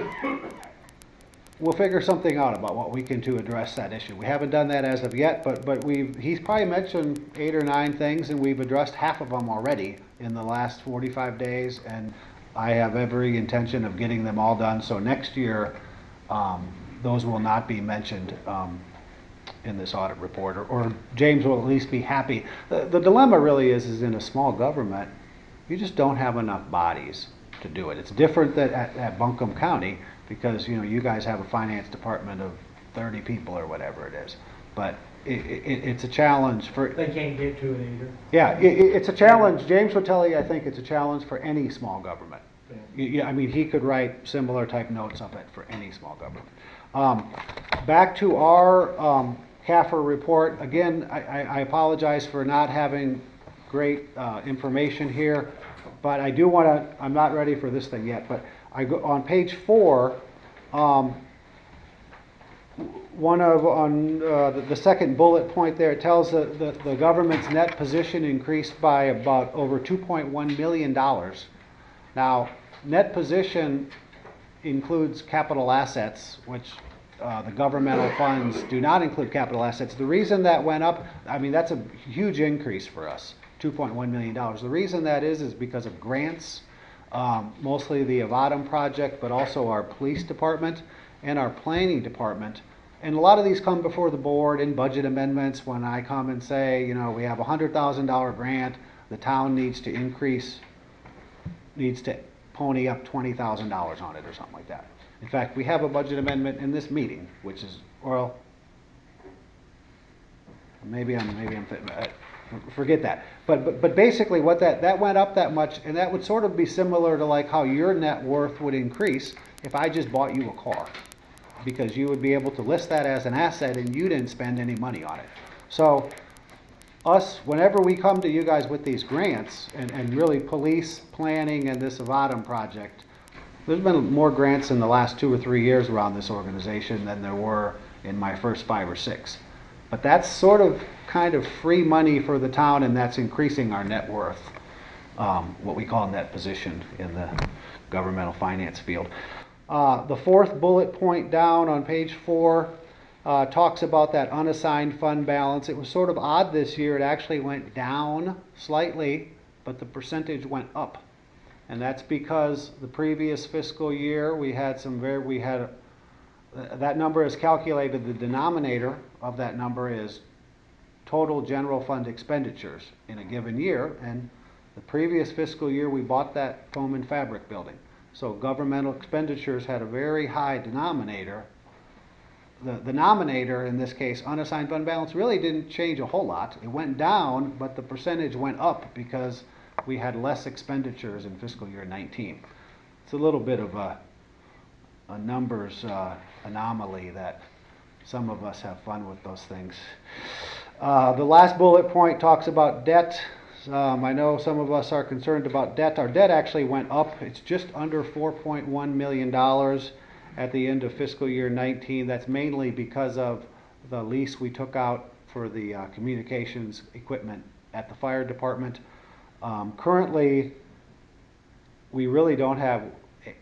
We'll figure something out about what we can do to address that issue. We haven't done that as of yet, but he's probably mentioned 8 or 9 things, and we've addressed half of them already in the last 45 days, and I have every intention of getting them all done. So next year, those will not be mentioned in this audit report, or James will at least be happy. The dilemma really is in a small government, you just don't have enough bodies to do it. It's different at Buncombe County, because you guys have a finance department of 30 people or whatever it is, but it's a challenge for. They can't get to it either. Yeah, it's a challenge. James would tell you, I think it's a challenge for any small government. Yeah, I mean, he could write similar type notes of it for any small government. Back to our CAFR report. Again, I apologize for not having great information here, but I do want to. I'm not ready for this thing yet, but. I go on page 4, the second bullet point there, it tells the government's net position increased by about over $2.1 million. Now, net position includes capital assets, which the governmental funds do not include capital assets. The reason that went up, I mean, that's a huge increase for us, $2.1 million. The reason that is because of grants. Mostly the Audit project, but also our police department and our planning department. And a lot of these come before the board in budget amendments when I come and say, we have a $100,000 grant, the town needs to pony up $20,000 on it or something like that. In fact, we have a budget amendment in this meeting, which is, well, maybe I'm forget that. But basically what that went up that much, and that would sort of be similar to like how your net worth would increase if I just bought you a car, because you would be able to list that as an asset and you didn't spend any money on it. So whenever we come to you guys with these grants and really police planning and this Audit project, there's been more grants in the last 2 or 3 years around this organization than there were in my first 5 or 6. But that's sort of kind of free money for the town, and that's increasing our net worth, what we call net position in the governmental finance field. The 4th bullet point down on page 4 talks about that unassigned fund balance. It was sort of odd this year. It actually went down slightly, but the percentage went up. And that's because the previous fiscal year that number is calculated, the denominator of that number is total general fund expenditures in a given year, and the previous fiscal year we bought that foam and fabric building. So governmental expenditures had a very high denominator. The denominator, in this case, unassigned fund balance, really didn't change a whole lot. It went down, but the percentage went up because we had less expenditures in fiscal year 19. It's a little bit of a numbers anomaly that some of us have fun with those things. The last bullet point talks about debt. I know some of us are concerned about debt. Our debt actually went up. It's just under $4.1 million at the end of fiscal year 19. That's mainly because of the lease we took out for the communications equipment at the fire department. Currently, we really don't have,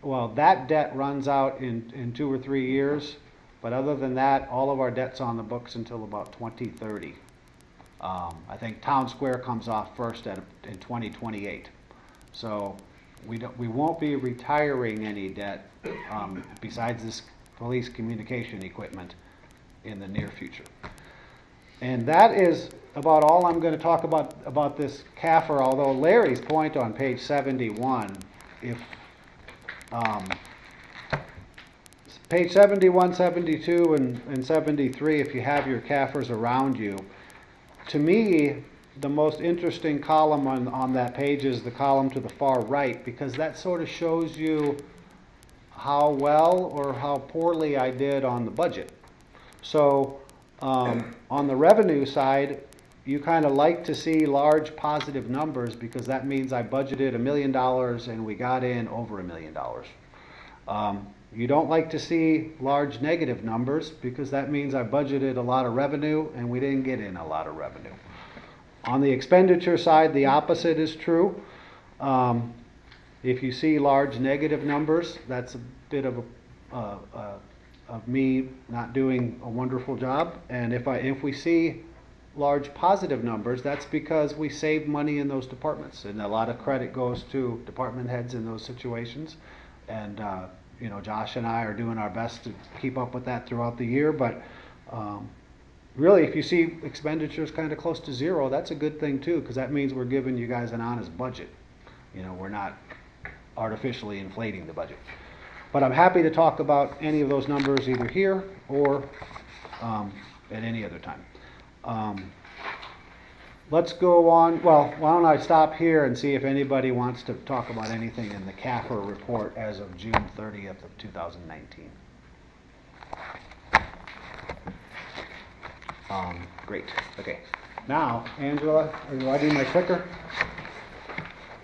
well, that debt runs out in 2 or 3 years, but other than that, all of our debt's on the books until about 2030. I think Town Square comes off first in 2028. So we won't be retiring any debt besides this police communication equipment in the near future. And that is about all I'm going to talk about this CAFR, although Larry's point on page 71, if page 71, 72, and 73, if you have your CAFRs around you, to me, the most interesting column on that page is the column to the far right, because that sort of shows you how well or how poorly I did on the budget. So on the revenue side, you kind of like to see large positive numbers because that means I budgeted $1 million and we got in over $1 million. You don't like to see large negative numbers because that means I budgeted a lot of revenue and we didn't get in a lot of revenue. On the expenditure side, the opposite is true. If you see large negative numbers, that's a bit of me not doing a wonderful job. And if we see large positive numbers, that's because we saved money in those departments, and a lot of credit goes to department heads in those situations. And Josh and I are doing our best to keep up with that throughout the year. But really, if you see expenditures kind of close to zero, that's a good thing too, because that means we're giving you guys an honest budget. We're not artificially inflating the budget. But I'm happy to talk about any of those numbers either here or at any other time. Let's go on. Well, why don't I stop here and see if anybody wants to talk about anything in the CAFR report as of June 30th of 2019. Great. Okay. Now, Angela, do I do my clicker?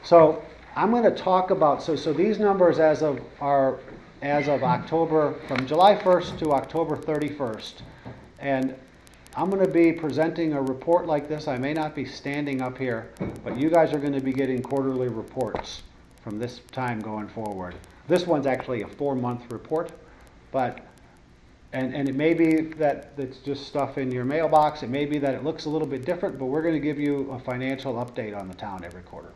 So I'm going to talk about, so these numbers as of October, from July 1st to October 31st. And I'm going to be presenting a report like this. I may not be standing up here, but you guys are going to be getting quarterly reports from this time going forward. This one's actually a 4-month report, but and it may be that it's just stuff in your mailbox. It may be that it looks a little bit different, but we're going to give you a financial update on the town every quarter.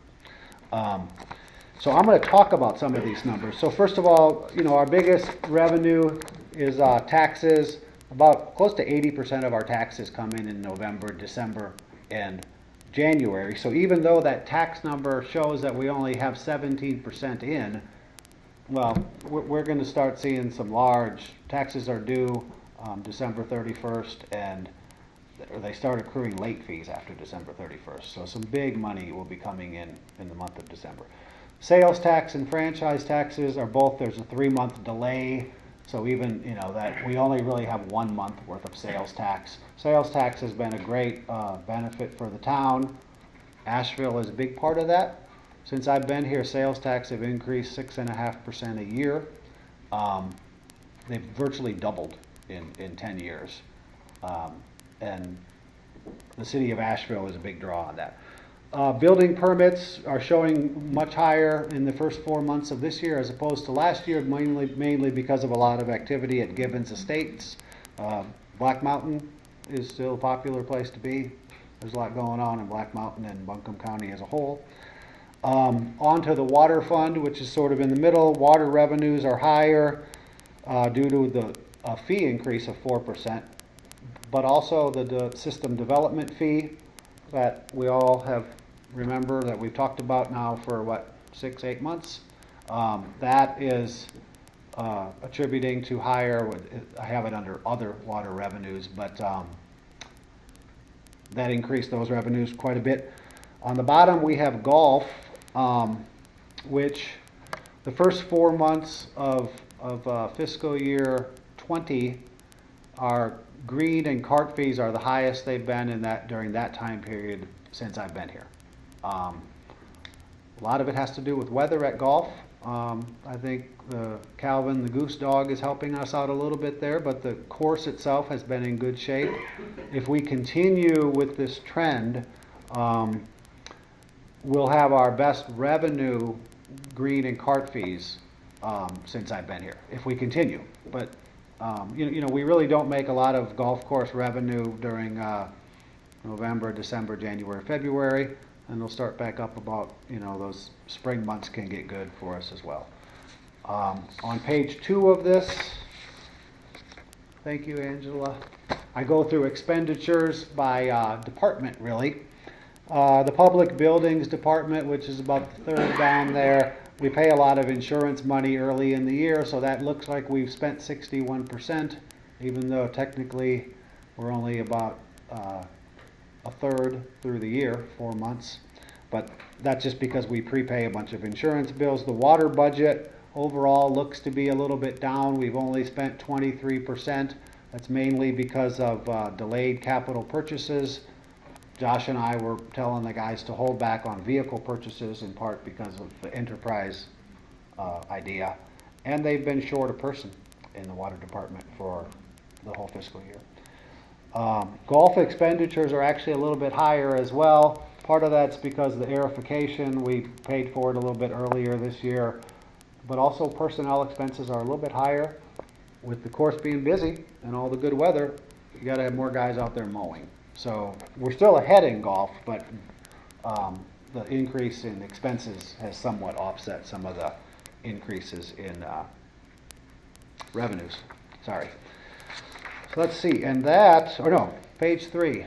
So I'm going to talk about some of these numbers. So first of all, our biggest revenue is taxes. About close to 80% of our taxes come in November, December, and January. So even though that tax number shows that we only have 17% in, well, we're going to start seeing some large taxes are due December 31st, and they start accruing late fees after December 31st. So some big money will be coming in the month of December. Sales tax and franchise taxes are both, there's a 3-month delay. So even, that we only really have 1 month worth of sales tax. Sales tax has been a great benefit for the town. Asheville is a big part of that. Since I've been here, sales tax have increased 6.5% a year. They've virtually doubled in 10 years. And the city of Asheville is a big draw on that. Building permits are showing much higher in the first 4 months of this year as opposed to last year, mainly because of a lot of activity at Gibbons Estates. Black Mountain is still a popular place to be. There's a lot going on in Black Mountain and Buncombe County as a whole. On to the water fund, which is sort of in the middle. Water revenues are higher due to the fee increase of 4%, but also the system development fee that we all have remember that we've talked about now for 6-8 months. That is attributing to higher, I have it under other water revenues, but that increased those revenues quite a bit. On the bottom we have golf, which the first 4 months of fiscal year 20 are green and cart fees are the highest they've been during that time period since I've been here. A lot of it has to do with weather at golf. I think Calvin, the goose dog, is helping us out a little bit there, but the course itself has been in good shape. If we continue with this trend, we'll have our best revenue green and cart fees since I've been here, if we continue. But you know, we really don't make a lot of golf course revenue during November, December, January, February, and they'll start back up about, you know, those spring months can get good for us as well. On page 2 of this, thank you, Angela, I go through expenditures by department, really. The Public Buildings Department, which is about the third down there, we pay a lot of insurance money early in the year, so that looks like we've spent 61%, even though technically we're only about a third through the year, 4 months. But that's just because we prepay a bunch of insurance bills. The water budget overall looks to be a little bit down. We've only spent 23%. That's mainly because of delayed capital purchases. Josh and I were telling the guys to hold back on vehicle purchases, in part because of the enterprise idea. And they've been short a person in the water department for the whole fiscal year. Golf expenditures are actually a little bit higher as well. Part of that's because of the aerification. We paid for it a little bit earlier this year. But also personnel expenses are a little bit higher. With the course being busy and all the good weather, you got to have more guys out there mowing. So we're still ahead in golf, but the increase in expenses has somewhat offset some of the increases in revenues. Sorry. So let's see, and that, or no, page 3.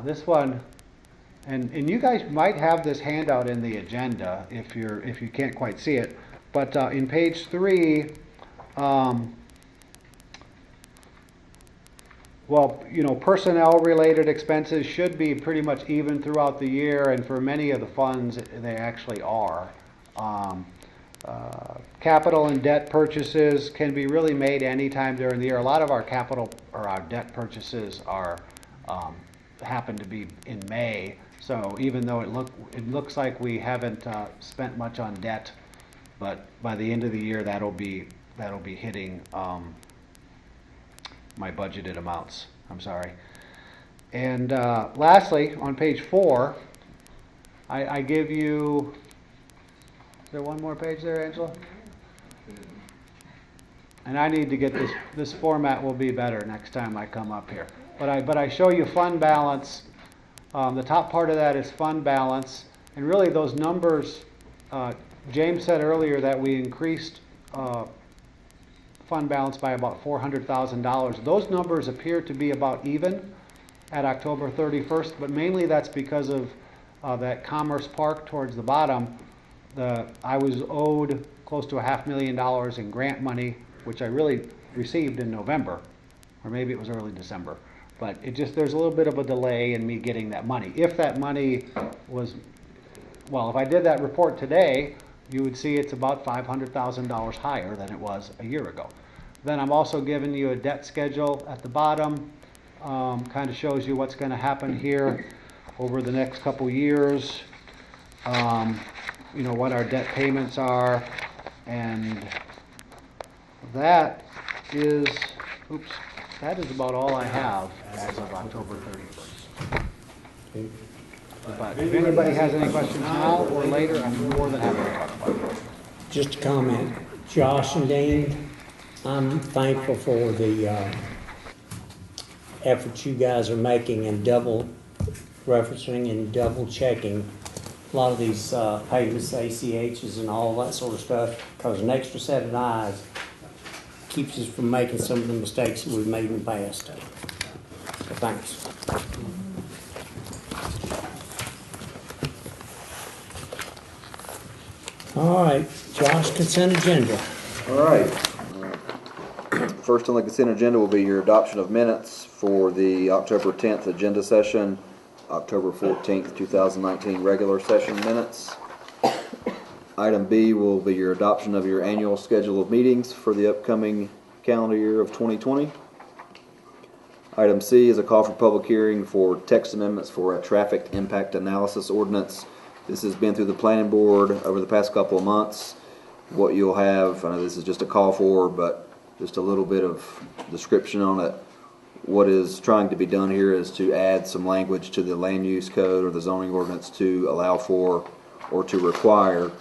This one, and you guys might have this handout in the agenda if you can't quite see it, but in page 3, well, you know, personnel-related expenses should be pretty much even throughout the year, and for many of the funds, they actually are. Capital and debt purchases can be really made anytime during the year. A lot of our capital or our debt purchases are happen to be in May. So even though it looks like we haven't spent much on debt, but by the end of the year that'll be hitting my budgeted amounts. I'm sorry. And lastly, on page 4, I give you. Is there one more page there, Angela? And I need to get this format will be better next time I come up here. But I show you fund balance. The top part of that is fund balance, and really those numbers. James said earlier that we increased fund balance by about $400,000. Those numbers appear to be about even at October 31st, but mainly that's because of that Commerce Park towards the bottom. I was owed close to $500,000 in grant money, which I really received in November, or maybe it was early December. But there's a little bit of a delay in me getting that money. If that money was, well, if I did that report today, you would see it's about $500,000 higher than it was a year ago. Then I'm also giving you a debt schedule at the bottom. Kind of shows you what's going to happen here over the next couple years. You know, what our debt payments are, and that is about all I have as of October 31st. But if anybody has any questions now or later, I'm more than happy to talk about it. Just a comment, Josh and Dean, I'm thankful for the efforts you guys are making and double referencing and double checking a lot of these payments, ACHs and all that sort of stuff, because an extra set of eyes keeps us from making some of the mistakes that we've made in the past. So thanks. All right, Josh, consent agenda. All right. First on the consent agenda will be your adoption of minutes for the October 10th agenda session, October 14th, 2019 regular session minutes. Item B will be your adoption of your annual schedule of meetings for the upcoming calendar year of 2020. Item C is a call for public hearing for text amendments for a traffic impact analysis ordinance. This has been through the planning board over the past couple of months. What you'll have, I know this is just a call for, but just a little bit of description on it. What is trying to be done here is to add some language to the land use code or the zoning ordinance to allow for, or to require,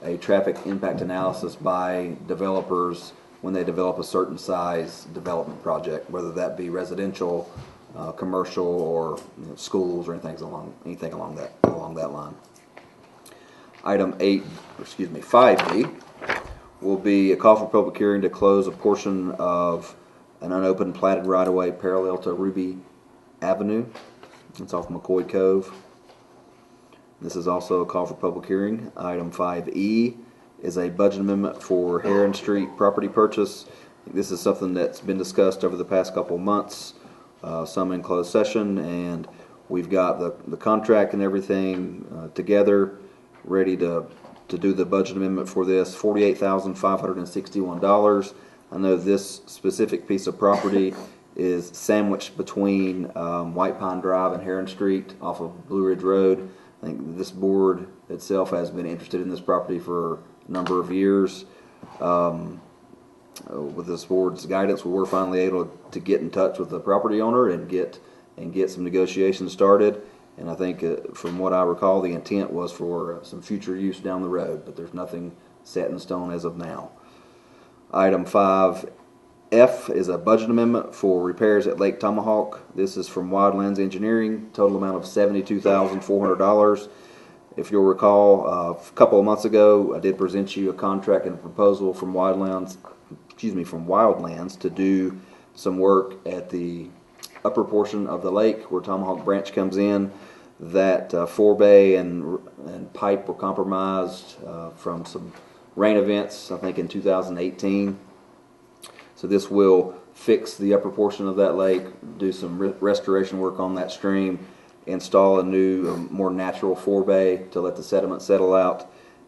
a traffic impact analysis by developers when they develop a certain size development project, whether that be residential, commercial, or schools or anything along that line. Item 5B will be a call for public hearing to close a portion of an unopened platted right-of-way parallel to Ruby Avenue. It's off McCoy Cove. This is also a call for public hearing. Item 5E is a budget amendment for Heron Street property purchase. This is something that's been discussed over the past couple of months, some in closed session, and we've got the contract and everything together, ready to do the budget amendment for this. $48,561. I know this specific piece of property is sandwiched between White Pine Drive and Heron Street off of Blue Ridge Road. I think this board itself has been interested in this property for a number of years. With this board's guidance, we were finally able to get in touch with the property owner and get some negotiations started. And I think, from what I recall, the intent was for some future use down the road, but there's nothing set in stone as of now. Item 5F is a budget amendment for repairs at Lake Tomahawk. This is from Wildlands Engineering, total amount of $72,400. If you'll recall, a couple of months ago, I did present you a contract and a proposal from Wildlands to do some work at the upper portion of the lake where Tomahawk Branch comes in. That forebay and pipe were compromised from some rain events, I think in 2018. So this will fix the upper portion of that lake, do some restoration work on that stream, install a new, more natural forebay to let the sediment settle out.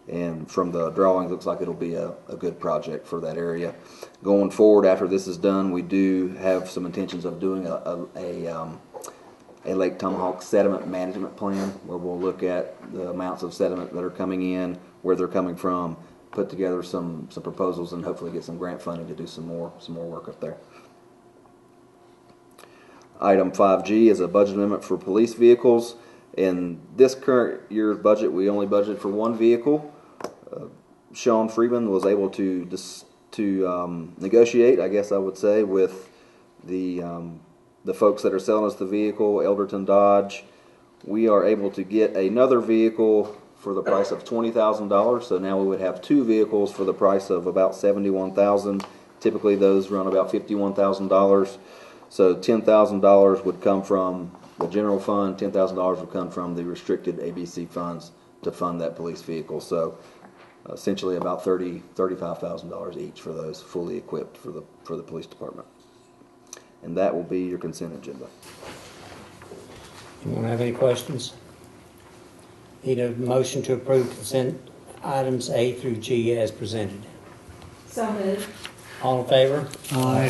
And from the drawings, looks like it'll be a good project for that area. Going forward, after this is done, we do have some intentions of doing a Lake Tomahawk sediment management plan, where we'll look at the amounts of sediment that are coming in, where they're coming from, put together some proposals, and hopefully get some grant funding to do some more work up there. Item 5G is a budget amendment for police vehicles. In this current year's budget, we only budgeted for one vehicle. Shawn Freeman was able to negotiate, I guess I would say, with the folks that are selling us the vehicle, Elderton Dodge. We are able to get another vehicle for the price of $20,000. So now we would have two vehicles for the price of about $71,000. Typically, those run about $51,000. So $10,000 would come from the general fund. $10,000 would come from the restricted ABC funds to fund that police vehicle. So essentially about $35,000 each for those fully equipped for the police department. And that will be your consent agenda. Anyone have any questions? Need a motion to approve consent items A through G as presented. So moved. All in favor? Aye.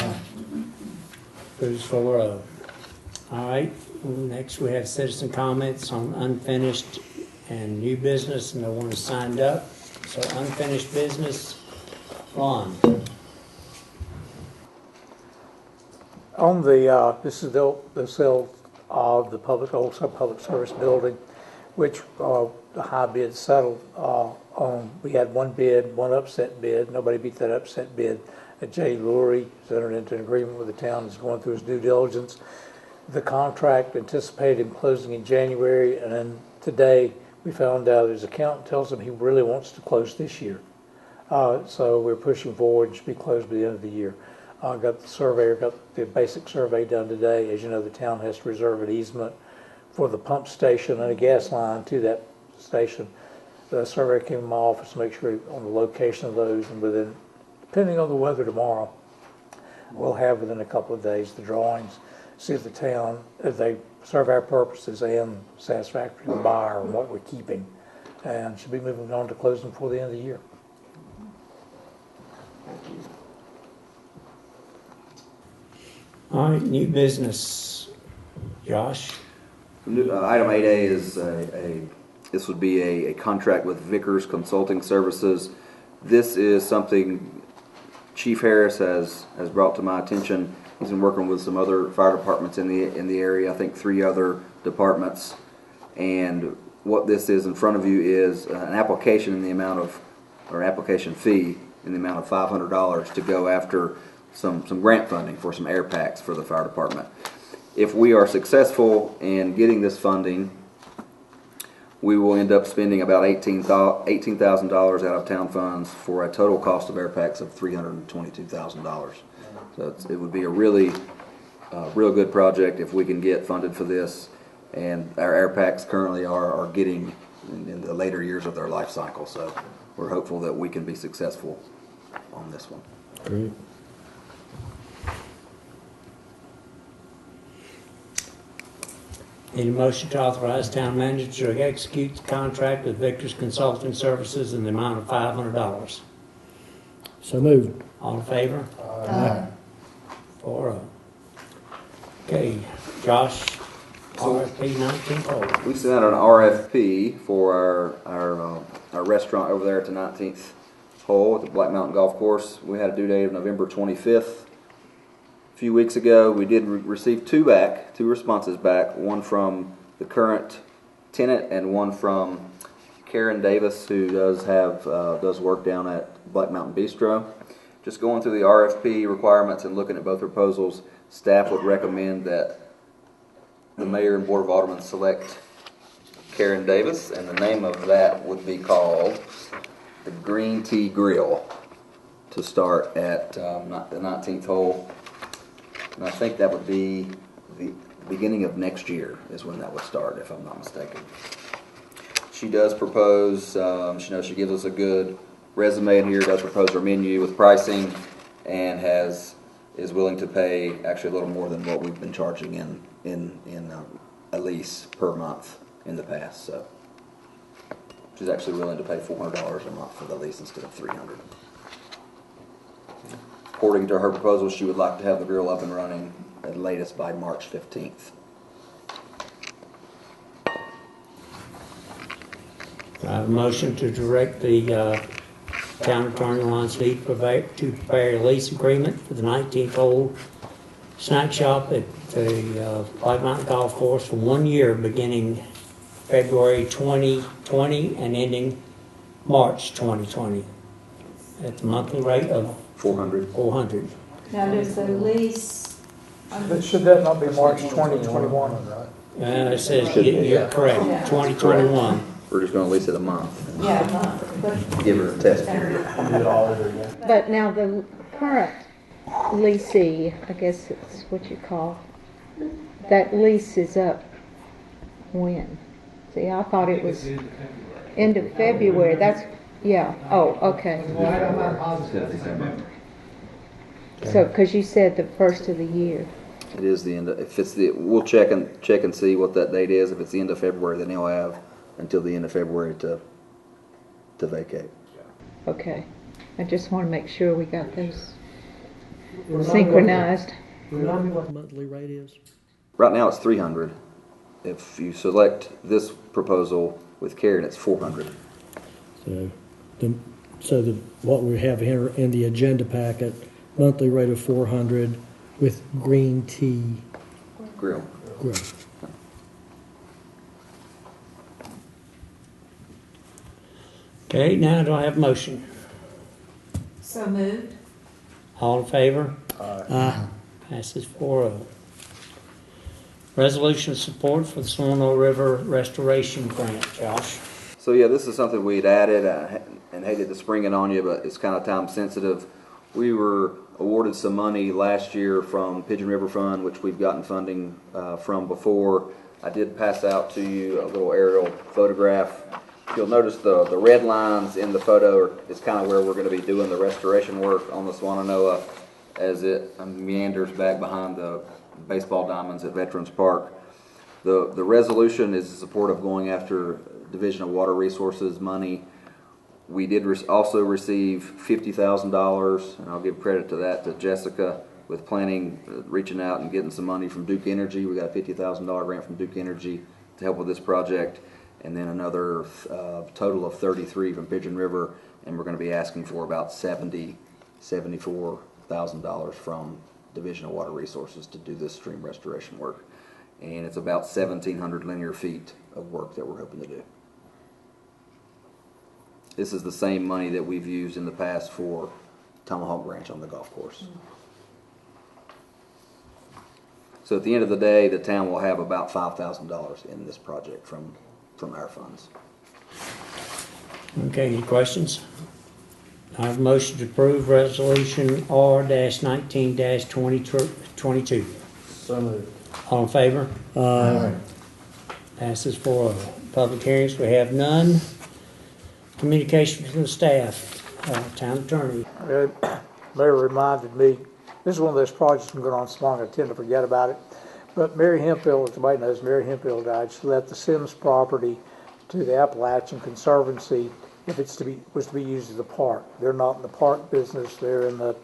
Approves 4-0. All right, next we have citizen comments on unfinished and new business. No one has signed up. So unfinished business, Ron. On this is the sale of the old public service building, which the high bid settled on. We had one bid, one upset bid. Nobody beat that upset bid. Jay Lurie has entered into an agreement with the town. Is going through his due diligence. The contract anticipated him closing in January, and then today we found out his accountant tells him he really wants to close this year. So we're pushing forward. It should be closed by the end of the year. Got the basic survey done today. As you know, the town has to reserve an easement for the pump station and a gas line to that station. The surveyor came to my office to make sure on the location of those, and within, depending on the weather tomorrow, we'll have within a couple of days the drawings. See if the town, if they serve our purposes and satisfactory to the buyer and what we're keeping, and should be moving on to closing before the end of the year. All right, new business. Josh? Item 8A is this would be a contract with Vickers Consulting Services. This is something Chief Harris has brought to my attention. He's been working with some other fire departments in the area, I think 3 other departments. And what this is in front of you is an application in the amount of, or an application fee in the amount of $500 to go after some grant funding for some air packs for the fire department. If we are successful in getting this funding, we will end up spending about $18,000 out of town funds for a total cost of air packs of $322,000. So it would be a really real good project if we can get funded for this. And our air packs currently are getting in the later years of their life cycle. So we're hopeful that we can be successful on this one. Great. Need a motion to authorize town manager to execute the contract with Victor's Consulting Services in the amount of $500. So moved. All in favor? 4-0. Okay, Josh, RFP 19th. We sent out an RFP for our restaurant over there at the 19th hole at the Black Mountain Golf Course. We had a due date of November 25th. A few weeks ago, we did receive two responses back, one from the current tenant and one from Karen Davis, who does work down at Black Mountain Bistro. Just going through the RFP requirements and looking at both proposals, staff would recommend that the mayor and board of aldermen select Karen Davis, and the name of that would be called the Green Tea Grill to start at the 19th hole. And I think that would be the beginning of next year is when that would start, if I'm not mistaken. She does propose, she gives us a good resume in here, does propose her menu with pricing, and is willing to pay actually a little more than what we've been charging in a lease per month in the past. So she's actually willing to pay $400 a month for the lease instead of $300. According to her proposal, she would like to have the grill up and running at latest by March 15th. I have a motion to direct the town attorney Lon Sneed to prepare a lease agreement for the 19th hole snack shop at the Black Mountain Golf Course for 1 year, beginning February 2020 and ending March 2020 at the monthly rate of $400. Now, does the lease, Should that not be March 2021? It says you're correct, 2021. We're just going to lease it a month. yeah, but Give her a test period. But now the current leasee, I guess it's what you call, that lease is up when? See, I thought it was end of February. That's, yeah, oh, okay. So, because you said the first of the year. It is the end. If it's we'll check and see what that date is. If it's the end of February, then he'll have until the end of February to vacate. Okay. I just want to make sure we got those synchronized. Remind me what the monthly rate is. Right now it's $300. If you select this proposal with Karen, it's $400. So what we have here in the agenda packet, monthly rate of $400 with green tea Grill. grill. Okay, now do I have a motion? so moved. All in favor? Aye. Passes 4-0. Resolution of support for the Swanno River Restoration Grant, Josh. So yeah, this is something we'd added and hated to spring it on you, but it's kind of time sensitive. We were awarded some money last year from Pigeon River Fund, which we've gotten funding from before. I did pass out to you a little aerial photograph. You'll notice the red lines in the photo is kind of where we're going to be doing the restoration work on the Swannanoa as it meanders back behind the baseball diamonds at Veterans Park. The resolution is in support of going after Division of Water Resources money. We did also receive $50,000, and I'll give credit to that to Jessica with planning, reaching out and getting some money from Duke Energy. We got a $50,000 grant from Duke Energy to help with this project, and then another total of 33 from Pigeon River, and we're going to be asking for about $74,000 from Division of Water Resources to do this stream restoration work. And it's about 1,700 linear feet of work that we're hoping to do. This is the same money that we've used in the past for Tomahawk Ranch on the golf course. So at the end of the day, the town will have about $5,000 in this project from our funds. Okay, any questions? I have a motion to approve resolution R-19-2022. So moved. All in favor? Passes 4-0. Public hearings, we have none. Communication from the staff, town attorney. Mayor reminded me, this is one of those projects been going on so long I tend to forget about it. But Mary Hemphill, as everybody knows, Mary Hemphill died. She left the Sims property to the Appalachian Conservancy if it's was to be used as a park. They're not in the park business, they're in the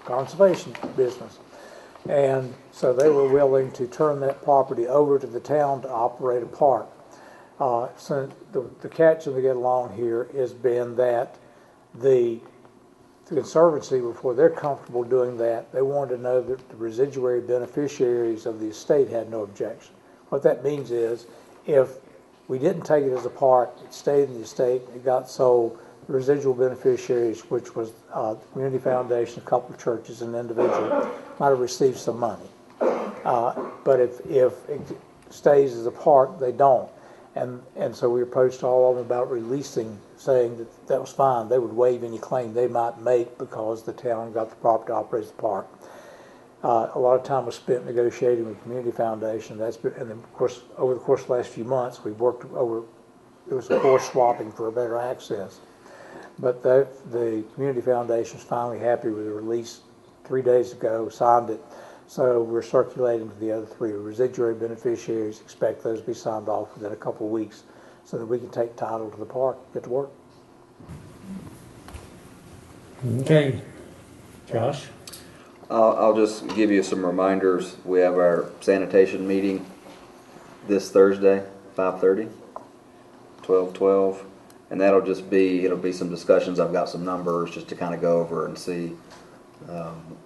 conservation business. And so they were willing to turn that property over to the town to operate a park. So the catch as we get along here has been that the Conservancy, before they're comfortable doing that, they wanted to know that the residuary beneficiaries of the estate had no objection. What that means is, if we didn't take it as a park, it stayed in the estate, it got sold, the residual beneficiaries, which was the Community Foundation, a couple of churches, and an individual, might have received some money. But if it stays as a park, they don't. And so we approached all of them about releasing, saying that that was fine. They would waive any claim they might make because the town got the property to operate the park. A lot of time was spent negotiating with the Community Foundation. And then, of course, over the course of the last few months, we've worked over, it was of course swapping for better access. But the Community Foundation is finally happy with the release 3 days ago, signed it. So we're circulating to the other three. Residuary beneficiaries, expect those to be signed off within a couple of weeks so that we can take title to the park, get to work. Okay. Josh? I'll just give you some reminders. We have our sanitation meeting this Thursday, 5:30, 12:12, and it'll be some discussions. I've got some numbers just to kind of go over and see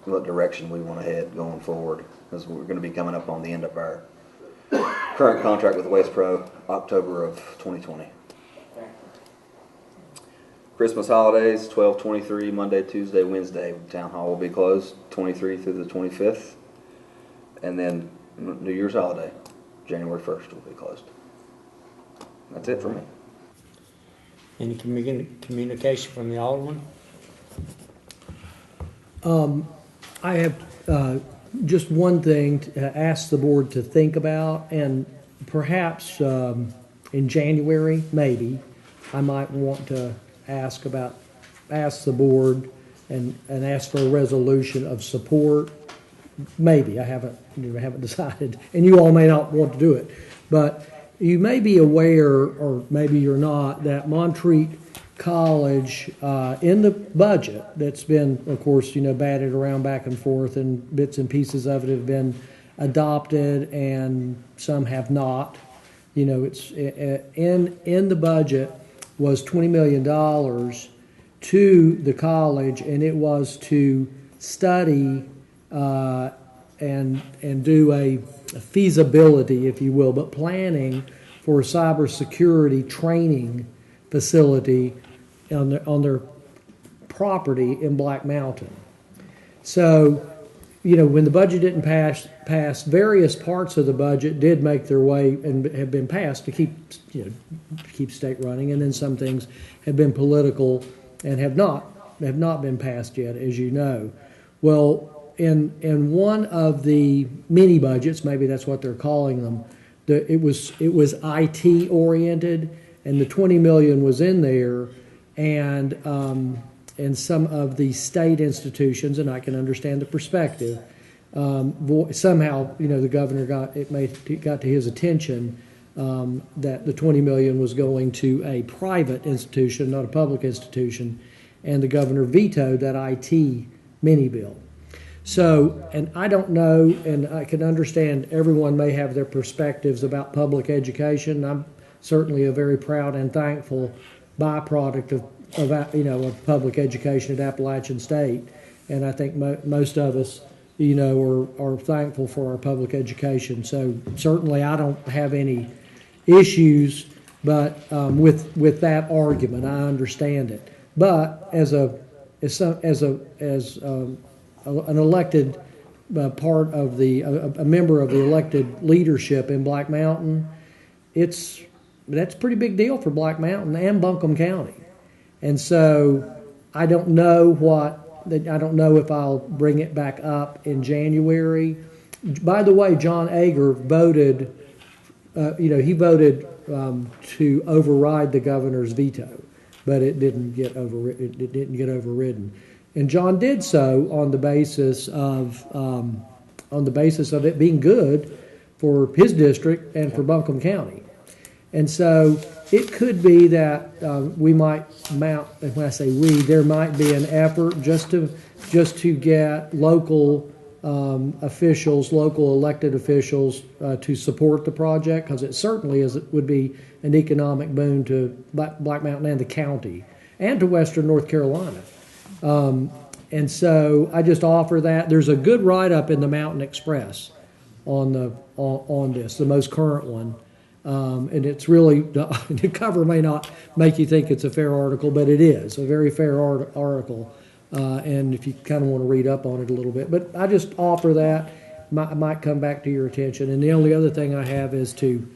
what direction we want to head going forward, because we're going to be coming up on the end of our current contract with Waste Pro, October of 2020. Christmas holidays, 12/23, Monday, Tuesday, Wednesday. Town hall will be closed, 23 through the 25th. And then New Year's holiday, January 1st, will be closed. That's it for me. Any communication from the Alderman? I have just one thing to ask the board to think about, and perhaps in January, maybe, I might want to ask the board and ask for a resolution of support. Maybe, I haven't decided, and you all may not want to do it, but you may be aware, or maybe you're not, that Montreat College in the budget that's been, of course, batted around back and forth, and bits and pieces of it have been adopted and some have not. It's in the budget was $20 million to the college, and it was to study and do a feasibility, if you will, but planning for a cybersecurity training facility on their property in Black Mountain. So, when the budget didn't pass, various parts of the budget did make their way and have been passed to keep state running, and then some things have been political and have not been passed yet, as you know. Well, in one of the mini budgets, maybe that's what they're calling them, it was IT oriented, and the $20 million was in there, and some of the state institutions, and I can understand the perspective. Somehow, the governor got to his attention that the $20 million was going to a private institution, not a public institution, and the governor vetoed that IT mini bill. So, and I don't know, and I can understand everyone may have their perspectives about public education. I'm certainly a very proud and thankful byproduct of public education at Appalachian State, and I think most of us, are thankful for our public education. So certainly, I don't have any issues, but with that argument, I understand it. But as an elected part of a member of the elected leadership in Black Mountain, that's a pretty big deal for Black Mountain and Buncombe County. And so I don't know if I'll bring it back up in January. By the way, John Ager voted, he voted to override the governor's veto, but it didn't get overridden. And John did so on the basis of it being good for his district and for Buncombe County. And so it could be that we might mount, and when I say we, there might be an effort just to get local officials, local elected officials, to support the project, because it certainly would be an economic boon to Black Mountain and the county, and to Western North Carolina. And so I just offer that. There's a good write-up in the Mountain Express on this, the most current one. And it's really, the cover may not make you think it's a fair article, but it is a very fair article. And if you kind of want to read up on it a little bit, but I just offer that. I might come back to your attention. And the only other thing I have is to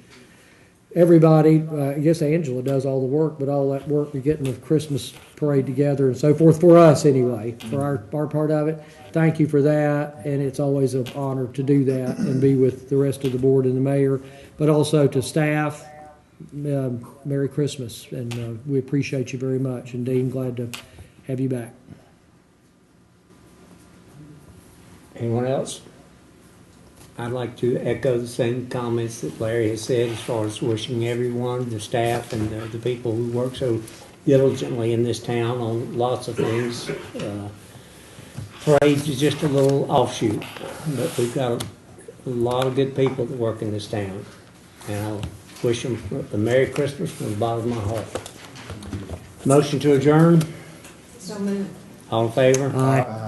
everybody, I guess Angela does all the work, but all that work, we're getting the Christmas parade together and so forth for us anyway, for our part of it. Thank you for that, and it's always an honor to do that and be with the rest of the board and the mayor, but also to staff, Merry Christmas, and we appreciate you very much. And Dean, glad to have you back. Anyone else? I'd like to echo the same comments that Larry has said as far as wishing everyone, the staff and the people who work so diligently in this town on lots of things. Parade is just a little offshoot, but we've got a lot of good people that work in this town. And I'll wish them a Merry Christmas from the bottom of my heart. Motion to adjourn? So moved. All in favor? Aye.